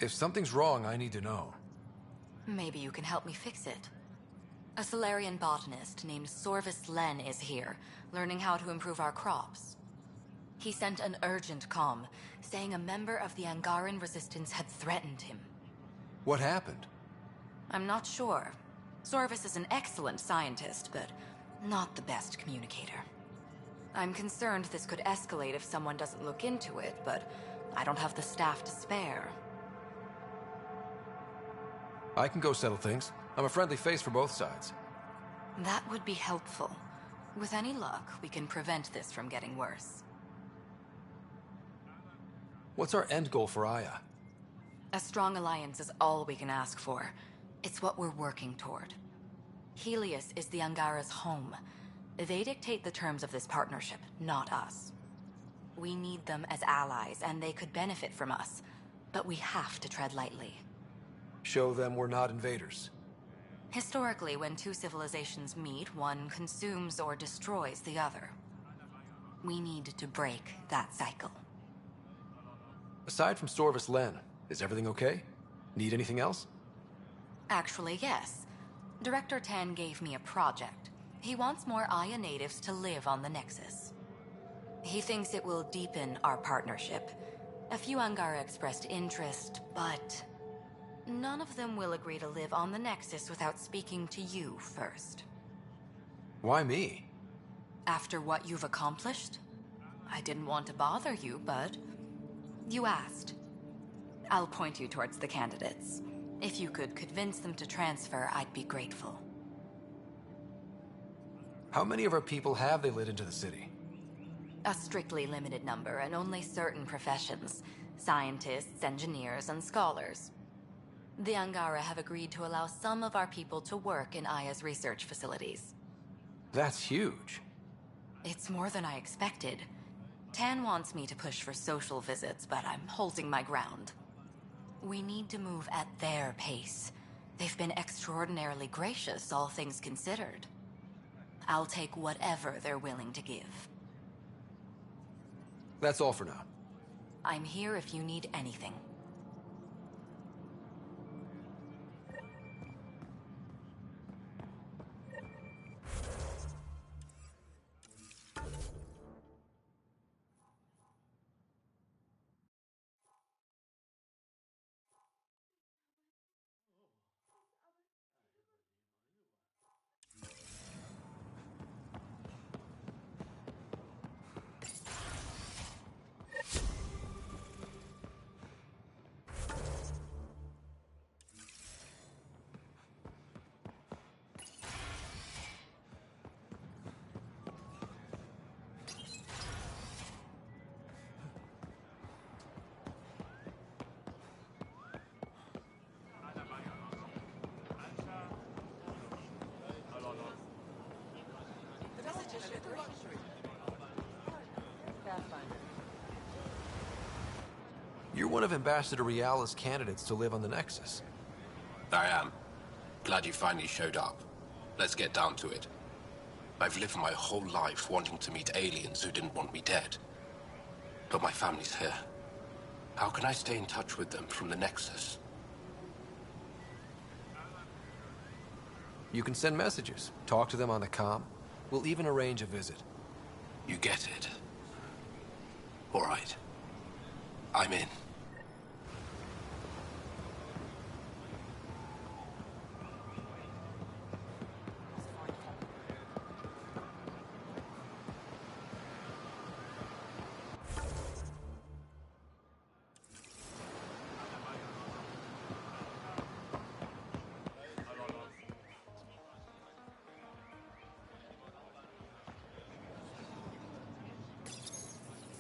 If something's wrong, I need to know. Maybe you can help me fix it. A Solarian botanist named Sorvis Len is here, learning how to improve our crops. He sent an urgent comm, saying a member of the Angaran resistance had threatened him. What happened? I'm not sure. Sorvis is an excellent scientist, but not the best communicator. I'm concerned this could escalate if someone doesn't look into it, but I don't have the staff to spare. I can go settle things. I'm a friendly face for both sides. That would be helpful. With any luck, we can prevent this from getting worse. What's our end goal for Aya? A strong alliance is all we can ask for. It's what we're working toward. Helios is the Angara's home. They dictate the terms of this partnership, not us. We need them as allies, and they could benefit from us. But we have to tread lightly. Show them we're not invaders. Historically, when two civilizations meet, one consumes or destroys the other. We need to break that cycle. Aside from Storvis Len, is everything okay? Need anything else? Actually, yes. Director Tan gave me a project. He wants more Aya natives to live on the Nexus. He thinks it will deepen our partnership. A few Angara expressed interest, but none of them will agree to live on the Nexus without speaking to you first. Why me? After what you've accomplished? I didn't want to bother you, but you asked. I'll point you towards the candidates. If you could convince them to transfer, I'd be grateful. How many of our people have they let into the city? A strictly limited number, and only certain professions. Scientists, engineers, and scholars. The Angara have agreed to allow some of our people to work in Aya's research facilities. That's huge. It's more than I expected. Tan wants me to push for social visits, but I'm holding my ground. We need to move at their pace. They've been extraordinarily gracious, all things considered. I'll take whatever they're willing to give. That's all for now. I'm here if you need anything. You're one of Ambassador Reala's candidates to live on the Nexus. I am. Glad you finally showed up. Let's get down to it. I've lived my whole life wanting to meet aliens who didn't want me dead. But my family's here. How can I stay in touch with them from the Nexus? You can send messages, talk to them on the comm. We'll even arrange a visit. You get it. All right. I'm in.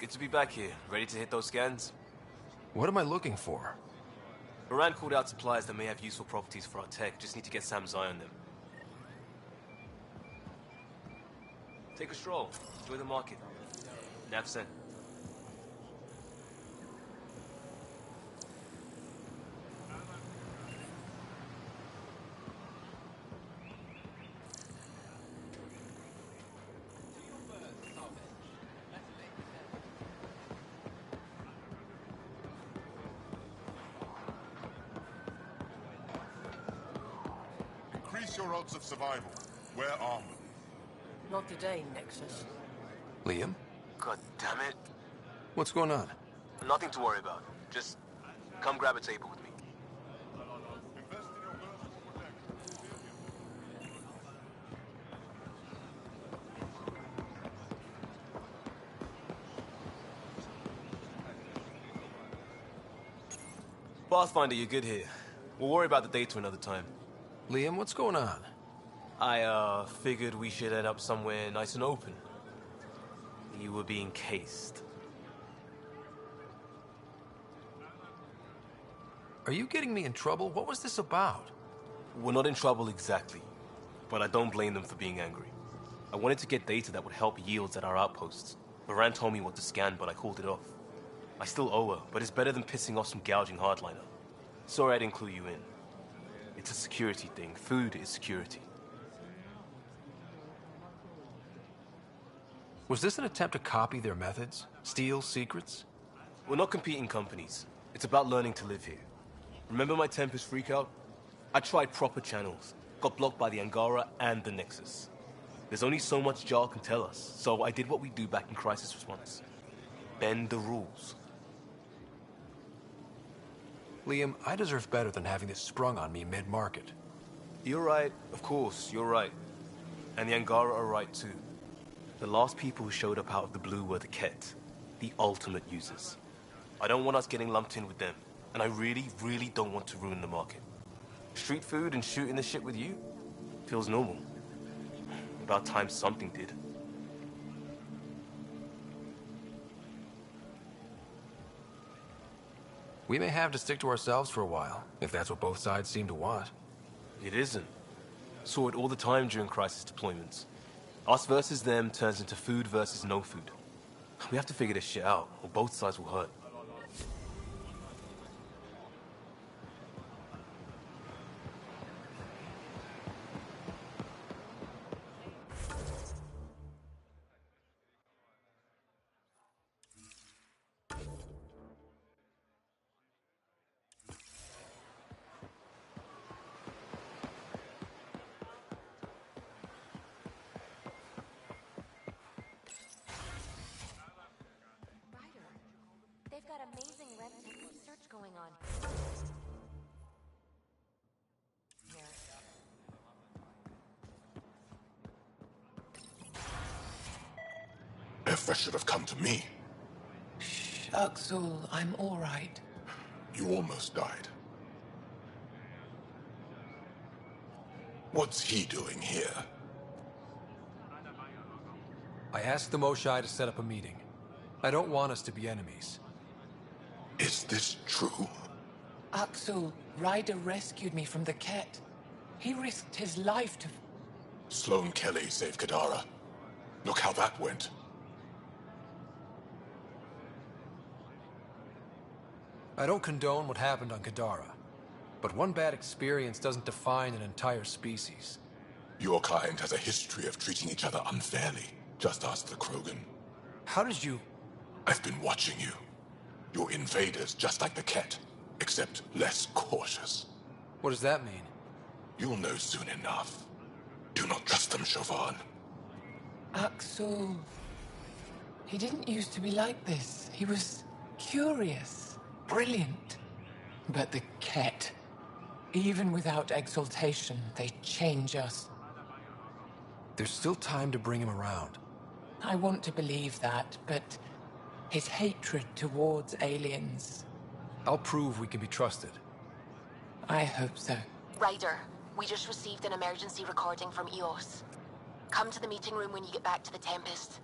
Good to be back here. Ready to hit those scans? What am I looking for? Moran called out supplies that may have useful properties for our tech. Just need to get Sam's eye on them. Take a stroll. Enjoy the market. Navsen. Increase your odds of survival. Wear armor. Not today, Nexus. Liam? God damn it. What's going on? Nothing to worry about. Just come grab a table with me. Pathfinder, you're good here. We'll worry about the data another time. Liam, what's going on? I, figured we should end up somewhere nice and open. You were being cased. Are you getting me in trouble? What was this about? We're not in trouble exactly, but I don't blame them for being angry. I wanted to get data that would help yields at our outposts. Moran told me what to scan, but I called it off. I still owe her, but it's better than pissing off some gouging hardliner. Sorry I didn't clue you in. It's a security thing. Food is security. Was this an attempt to copy their methods? Steal secrets? We're not competing companies. It's about learning to live here. Remember my Tempest freakout? I tried proper channels. Got blocked by the Angara and the Nexus. There's only so much Jarl can tell us, so I did what we do back in crisis response. Bend the rules. Liam, I deserve better than having this sprung on me mid-market. You're right, of course, you're right. And the Angara are right too. The last people who showed up out of the blue were the Ket, the ultimate users. I don't want us getting lumped in with them, and I really, really don't want to ruin the market. Street food and shooting the shit with you feels normal. About time something did. We may have to stick to ourselves for a while, if that's what both sides seem to want. It isn't. Saw it all the time during crisis deployments. Us versus them turns into food versus no food. We have to figure this shit out, or both sides will hurt. They've got amazing red tech research going on. Here. Effa should have come to me. Shh, Uxul, I'm all right. You almost died. What's he doing here? I asked the Moshai to set up a meeting. I don't want us to be enemies. Is this true? Uxul, Ryder rescued me from the Ket. He risked his life to... Sloane Kelly saved Kadara. Look how that went. I don't condone what happened on Kadara, but one bad experience doesn't define an entire species. Your kind has a history of treating each other unfairly. Just ask the Krogan. How did you... I've been watching you. You're invaders just like the Ket, except less cautious. What does that mean? You'll know soon enough. Do not trust them, Chauvin. Uxul... He didn't used to be like this. He was curious, brilliant. But the Ket, even without exaltation, they change us. There's still time to bring him around. I want to believe that, but his hatred towards aliens... I'll prove we can be trusted. I hope so. Ryder, we just received an emergency recording from EOS. Come to the meeting room when you get back to the Tempest.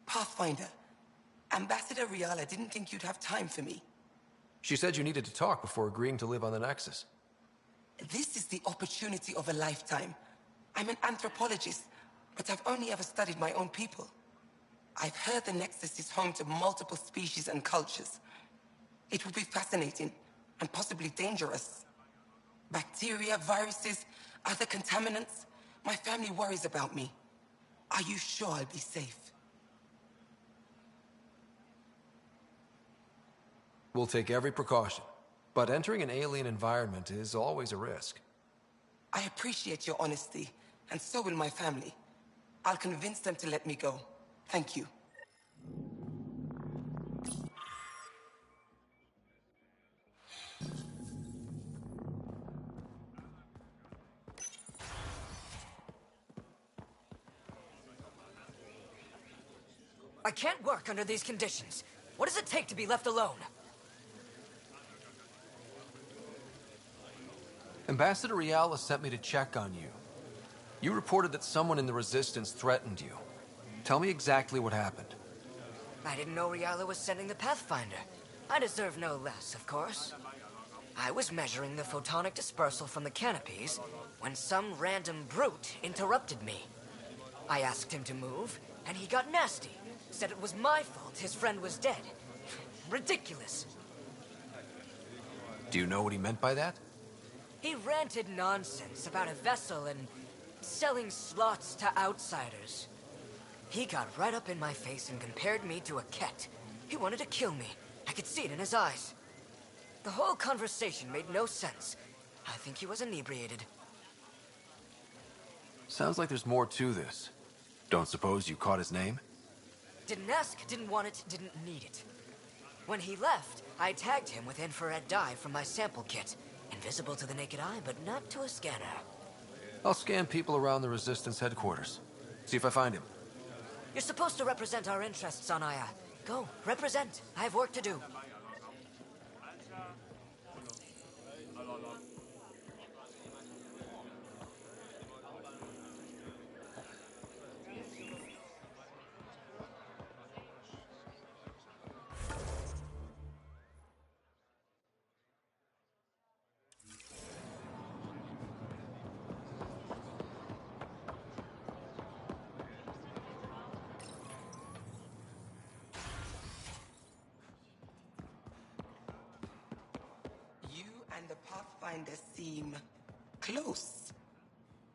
Pathfinder, Ambassador Riala didn't think you'd have time for me. She said you needed to talk before agreeing to live on the Nexus. This is the opportunity of a lifetime. I'm an anthropologist, but I've only ever studied my own people. I've heard the Nexus is home to multiple species and cultures. It will be fascinating and possibly dangerous. Bacteria, viruses, other contaminants. My family worries about me. Are you sure I'll be safe? We'll take every precaution. But entering an alien environment is always a risk. I appreciate your honesty, and so will my family. I'll convince them to let me go. Thank you. I can't work under these conditions. What does it take to be left alone? Ambassador Riala sent me to check on you. You reported that someone in the Resistance threatened you. Tell me exactly what happened. I didn't know Riala was sending the Pathfinder. I deserve no less, of course. I was measuring the photonic dispersal from the canopies when some random brute interrupted me. I asked him to move, and he got nasty. Said it was my fault his friend was dead. Ridiculous. Do you know what he meant by that? He ranted nonsense about a vessel and selling slots to outsiders. He got right up in my face and compared me to a cat. He wanted to kill me. I could see it in his eyes. The whole conversation made no sense. I think he was inebriated. Sounds like there's more to this. Don't suppose you caught his name? Didn't ask, didn't want it, didn't need it. When he left, I tagged him with infrared dye from my sample kit. Invisible to the naked eye, but not to a scanner. I'll scan people around the Resistance headquarters. See if I find him. You're supposed to represent our interests on Aya. Go, represent. I have work to do. And the Pathfinder seem close.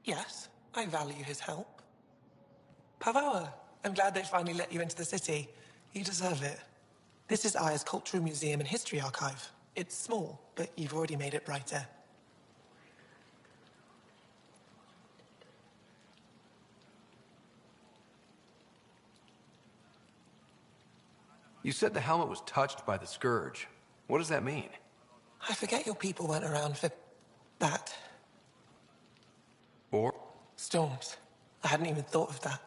Yes, I value his help. Pavawa, I'm glad they finally let you into the city. You deserve it. This is Aya's Cultural Museum and History Archive. It's small, but you've already made it brighter. You said the helmet was touched by the Scourge. What does that mean? I forget your people weren't around for that. Or? Storms. I hadn't even thought of that.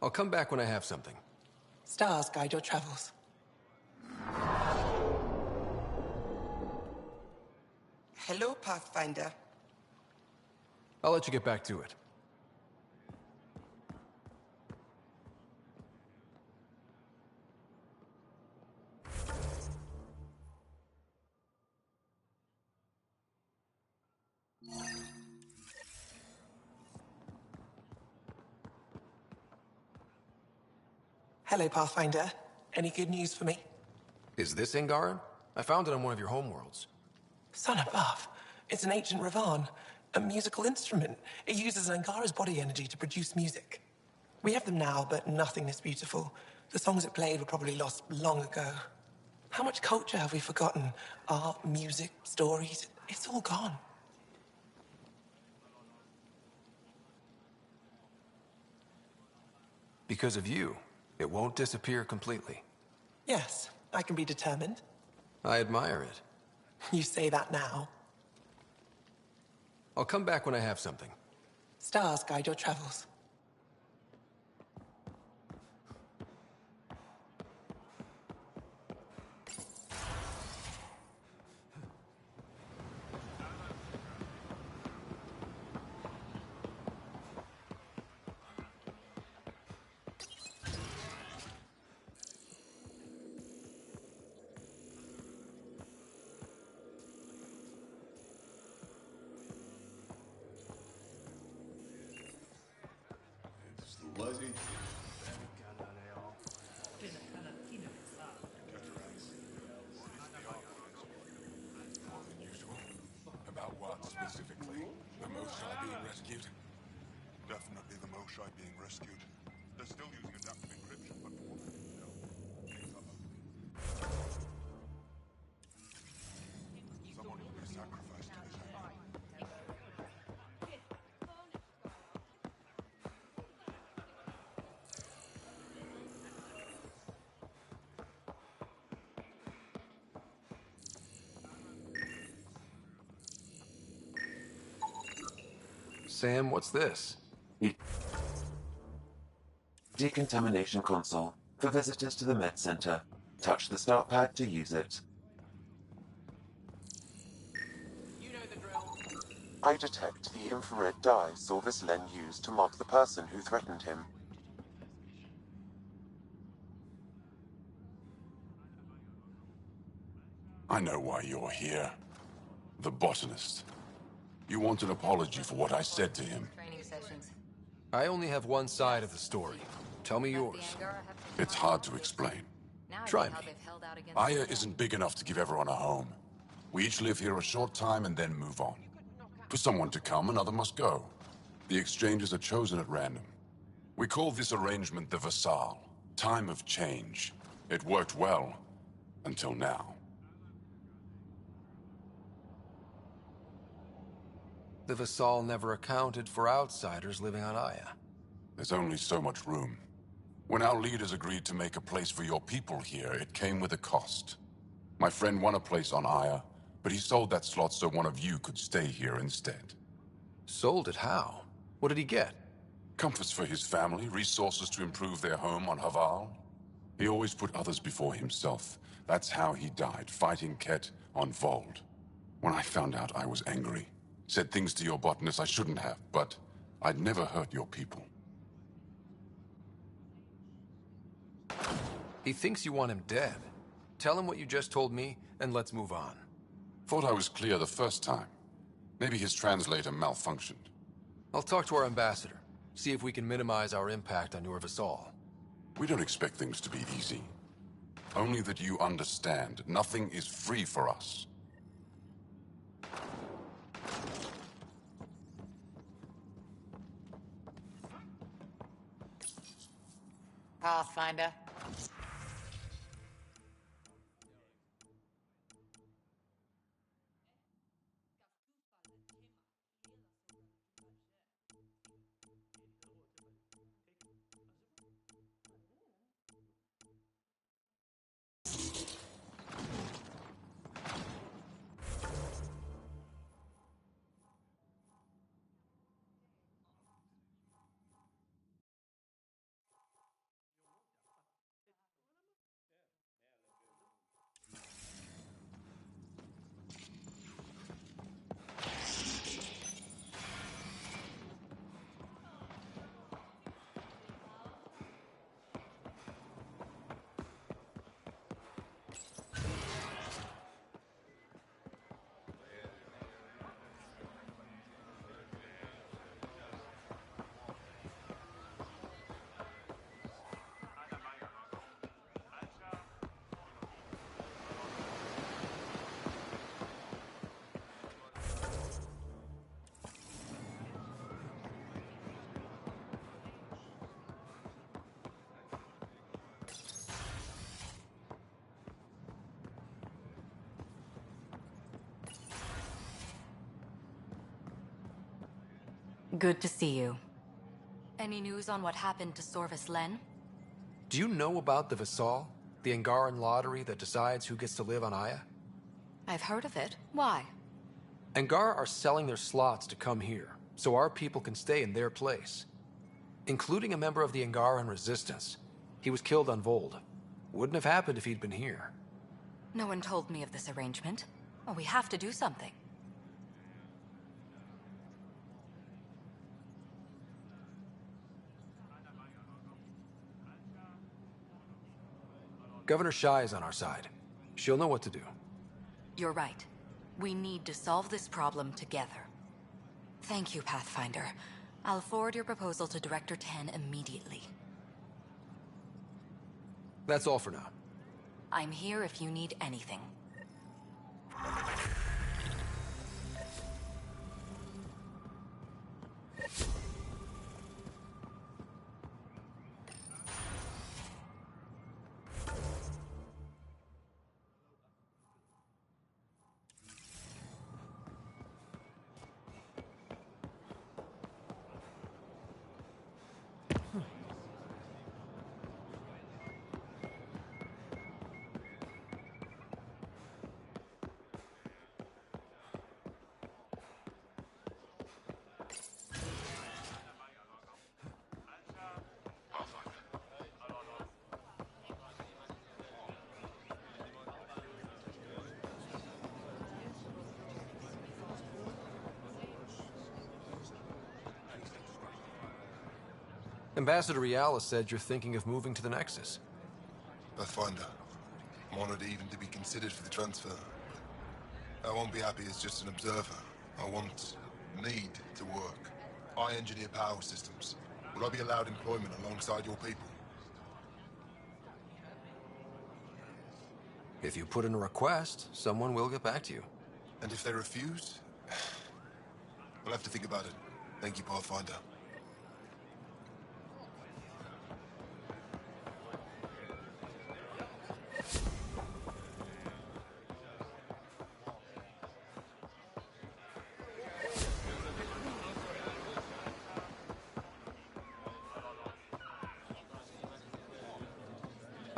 I'll come back when I have something. Stars guide your travels. Hello, Pathfinder. I'll let you get back to it. Hello, Pathfinder. Any good news for me? Is this Angaran? I found it on one of your homeworlds. Son above. It's an ancient Ravan, a musical instrument. It uses Angara's body energy to produce music. We have them now, but nothing this beautiful. The songs it played were probably lost long ago. How much culture have we forgotten? Art, music, stories, it's all gone. Because of you, it won't disappear completely. Yes, I can be determined. I admire it. You say that now. I'll come back when I have something. Stars guide your travels. About what specifically? The Mosai being rescued? Definitely the Mosai being rescued. They're still using adaptive encryption, but for what? Sam, what's this? Decontamination console for visitors to the Med Center. Touch the start pad to use it. I detect the infrared dye Sorvis Len used to mark the person who threatened him. I know why you're here. The botanist. You want an apology for what I said to him. Training sessions. I only have one side of the story. Tell me yours. It's hard to explain. Try me. Aya isn't big enough to give everyone a home. We each live here a short time and then move on. For someone to come, another must go. The exchanges are chosen at random. We call this arrangement the Vassal. Time of change. It worked well, until now. The Vassal never accounted for outsiders living on Aya. There's only so much room. When our leaders agreed to make a place for your people here, it came with a cost. My friend won a place on Aya, but he sold that slot so one of you could stay here instead. Sold it how? What did he get? Comforts for his family, resources to improve their home on Haval. He always put others before himself. That's how he died, fighting Ket on Vold. When I found out, I was angry. Said things to your botanist I shouldn't have, but I'd never hurt your people. He thinks you want him dead. Tell him what you just told me, and let's move on. Thought I was clear the first time. Maybe his translator malfunctioned. I'll talk to our ambassador. See if we can minimize our impact on your Vassal. We don't expect things to be easy. Only that you understand, nothing is free for us. Pathfinder. Good to see you. Any news on what happened to Sorvis Len? Do you know about the Vassal? The Angaran lottery that decides who gets to live on Aya? I've heard of it. Why? Angara are selling their slots to come here, so our people can stay in their place. Including a member of the Angaran resistance. He was killed on Vold. Wouldn't have happened if he'd been here. No one told me of this arrangement. Well, we have to do something. Governor Shai is on our side. She'll know what to do. You're right. We need to solve this problem together. Thank you, Pathfinder. I'll forward your proposal to Director Tan immediately. That's all for now. I'm here if you need anything. Ambassador Riala said you're thinking of moving to the Nexus. Pathfinder. I'm honored even to be considered for the transfer. But I won't be happy as just an observer. I need to work. I engineer power systems. Will I be allowed employment alongside your people? If you put in a request, someone will get back to you. And if they refuse? We'll have to think about it. Thank you, Pathfinder.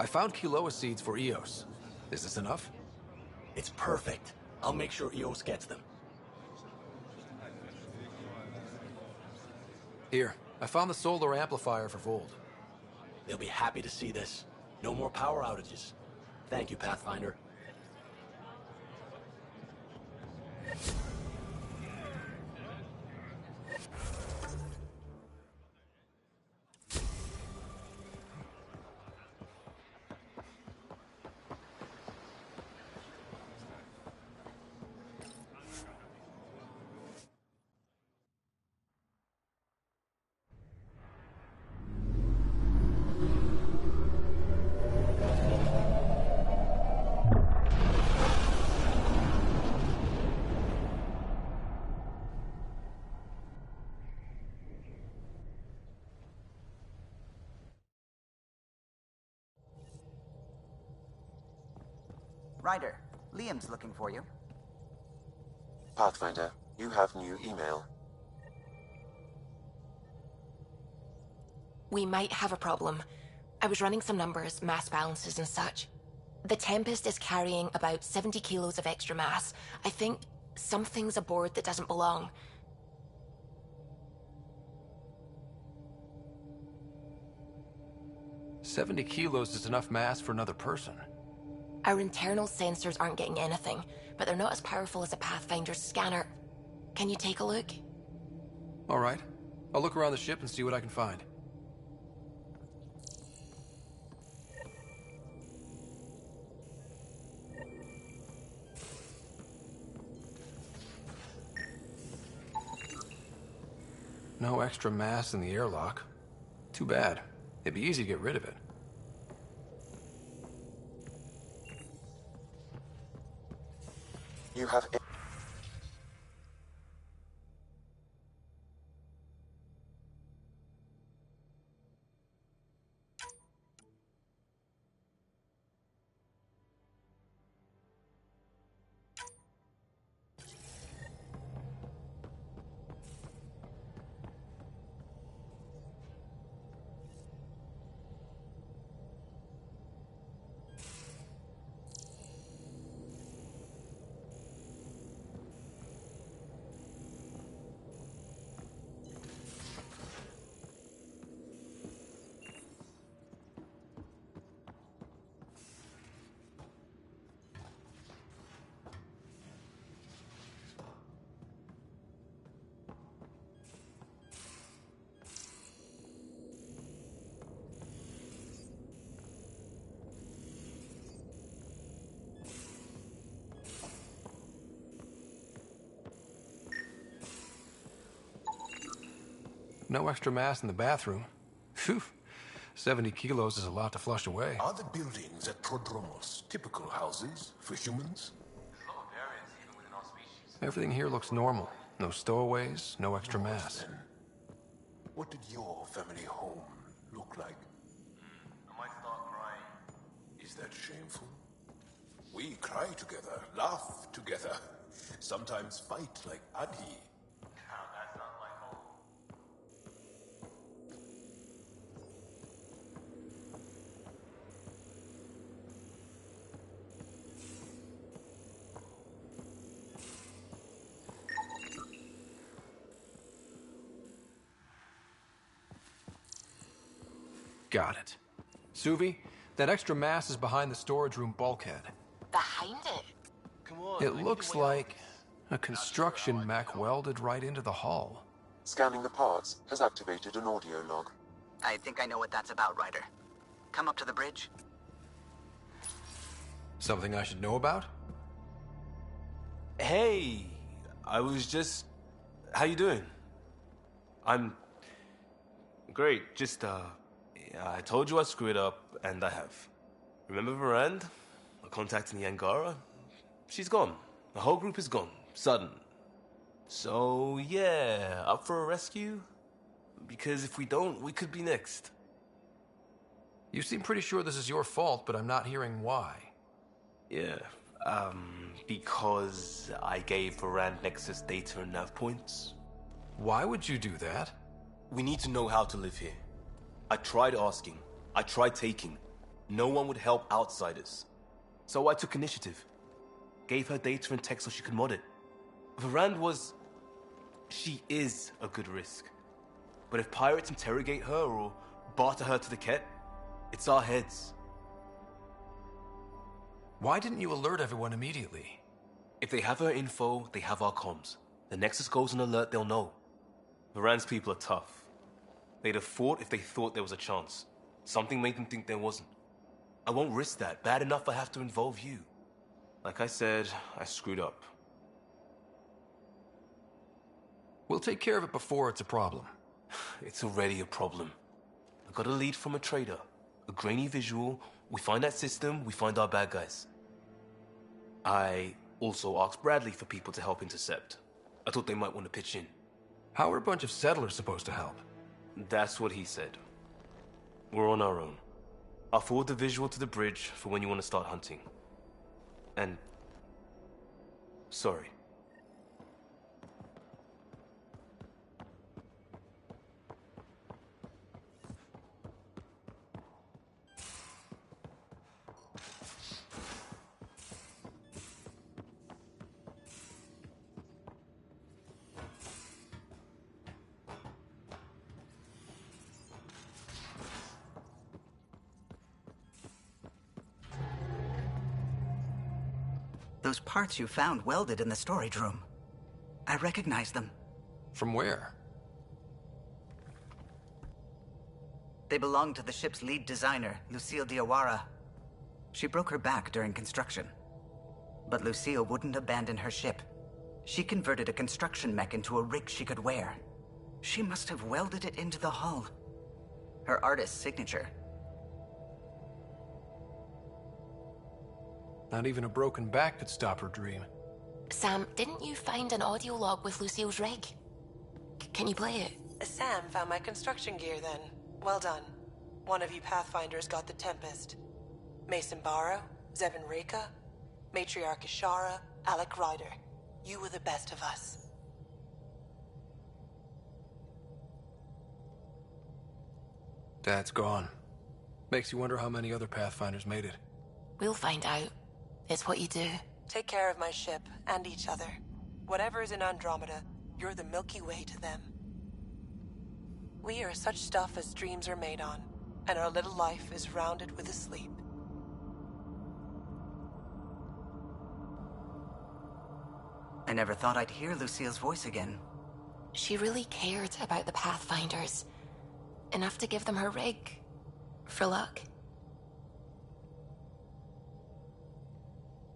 I found Kiloa seeds for Eos. Is this enough? It's perfect. I'll make sure Eos gets them. Here, I found the solar amplifier for Vold. They'll be happy to see this. No more power outages. Thank you, Pathfinder. Ryder, Liam's looking for you. Pathfinder, you have new email. We might have a problem. I was running some numbers, mass balances and such. The Tempest is carrying about 70 kilos of extra mass. I think something's aboard that doesn't belong. "70 kilos is enough mass for another person." Our internal sensors aren't getting anything, but they're not as powerful as a Pathfinder's scanner. Can you take a look? All right. I'll look around the ship and see what I can find. No extra mass in the airlock. Too bad. It'd be easy to get rid of it. You have... No extra mass in the bathroom. Phew. 70 kilos is a lot to flush away. Are the buildings at Prodromos typical houses for humans? Everything here looks normal. No stowaways, no extra mass. What did your family home look like? I might start crying. Is that shameful? We cry together, laugh together, sometimes fight like Adhi. That's not my home. Got it. Suvi, that extra mass is behind the storage room bulkhead. Behind it? Come on. It looks like a construction mech welded right into the hull. Scanning the parts has activated an audio log. I think I know what that's about, Ryder. Come up to the bridge. Something I should know about? Hey, I was just... How you doing? I'm... Great, just, yeah, I told you I screwed up, and I have. Remember Varand? I contacted the Angara? She's gone. The whole group is gone. Sudden. So, yeah, up for a rescue? Because if we don't, we could be next. You seem pretty sure this is your fault, but I'm not hearing why. Yeah, because I gave Varand Nexus data and nav points. Why would you do that? We need to know how to live here. I tried asking. I tried taking. No one would help outsiders. So I took initiative. Gave her data and tech so she could mod it. Varand was... She is a good risk. But if pirates interrogate her or barter her to the Ket, it's our heads. Why didn't you alert everyone immediately? If they have her info, they have our comms. The Nexus goes on alert, they'll know. Varand's people are tough. They'd have fought if they thought there was a chance. Something made them think there wasn't. I won't risk that. Bad enough I have to involve you. Like I said, I screwed up. We'll take care of it before it's a problem. It's already a problem. I got a lead from a trader. A grainy visual. We find that system, we find our bad guys. I also asked Bradley for people to help intercept. I thought they might want to pitch in. How are a bunch of settlers supposed to help? That's what he said. We're on our own. I'll forward the visual to the bridge for when you want to start hunting. And... sorry. Those parts you found welded in the storage room. I recognize them. From where? They belong to the ship's lead designer, Lucille Diawara. She broke her back during construction. But Lucille wouldn't abandon her ship. She converted a construction mech into a rig she could wear. She must have welded it into the hull. Her artist's signature. Not even a broken back could stop her dream. Sam, didn't you find an audio log with Lucille's rig? Can you play it? Sam found my construction gear then. Well done. One of you Pathfinders got the Tempest. Mason Barrow, Zevin Reka, Matriarch Ishara, Alec Ryder. You were the best of us. Dad's gone. Makes you wonder how many other Pathfinders made it. We'll find out. It's what you do. Take care of my ship and each other. Whatever is in Andromeda, you're the Milky Way to them. We are such stuff as dreams are made on, and our little life is rounded with a sleep. I never thought I'd hear Lucille's voice again. She really cared about the Pathfinders. Enough to give them her rig. For luck.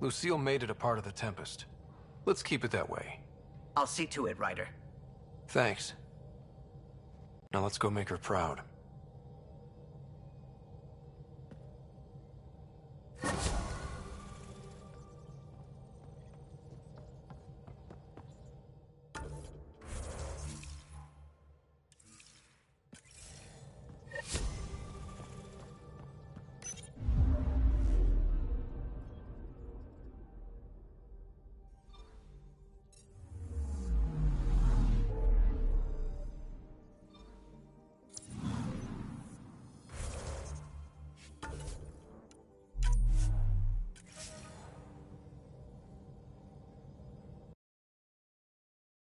Lucille made it a part of the Tempest. Let's keep it that way. I'll see to it, Ryder. Thanks. Now let's go make her proud.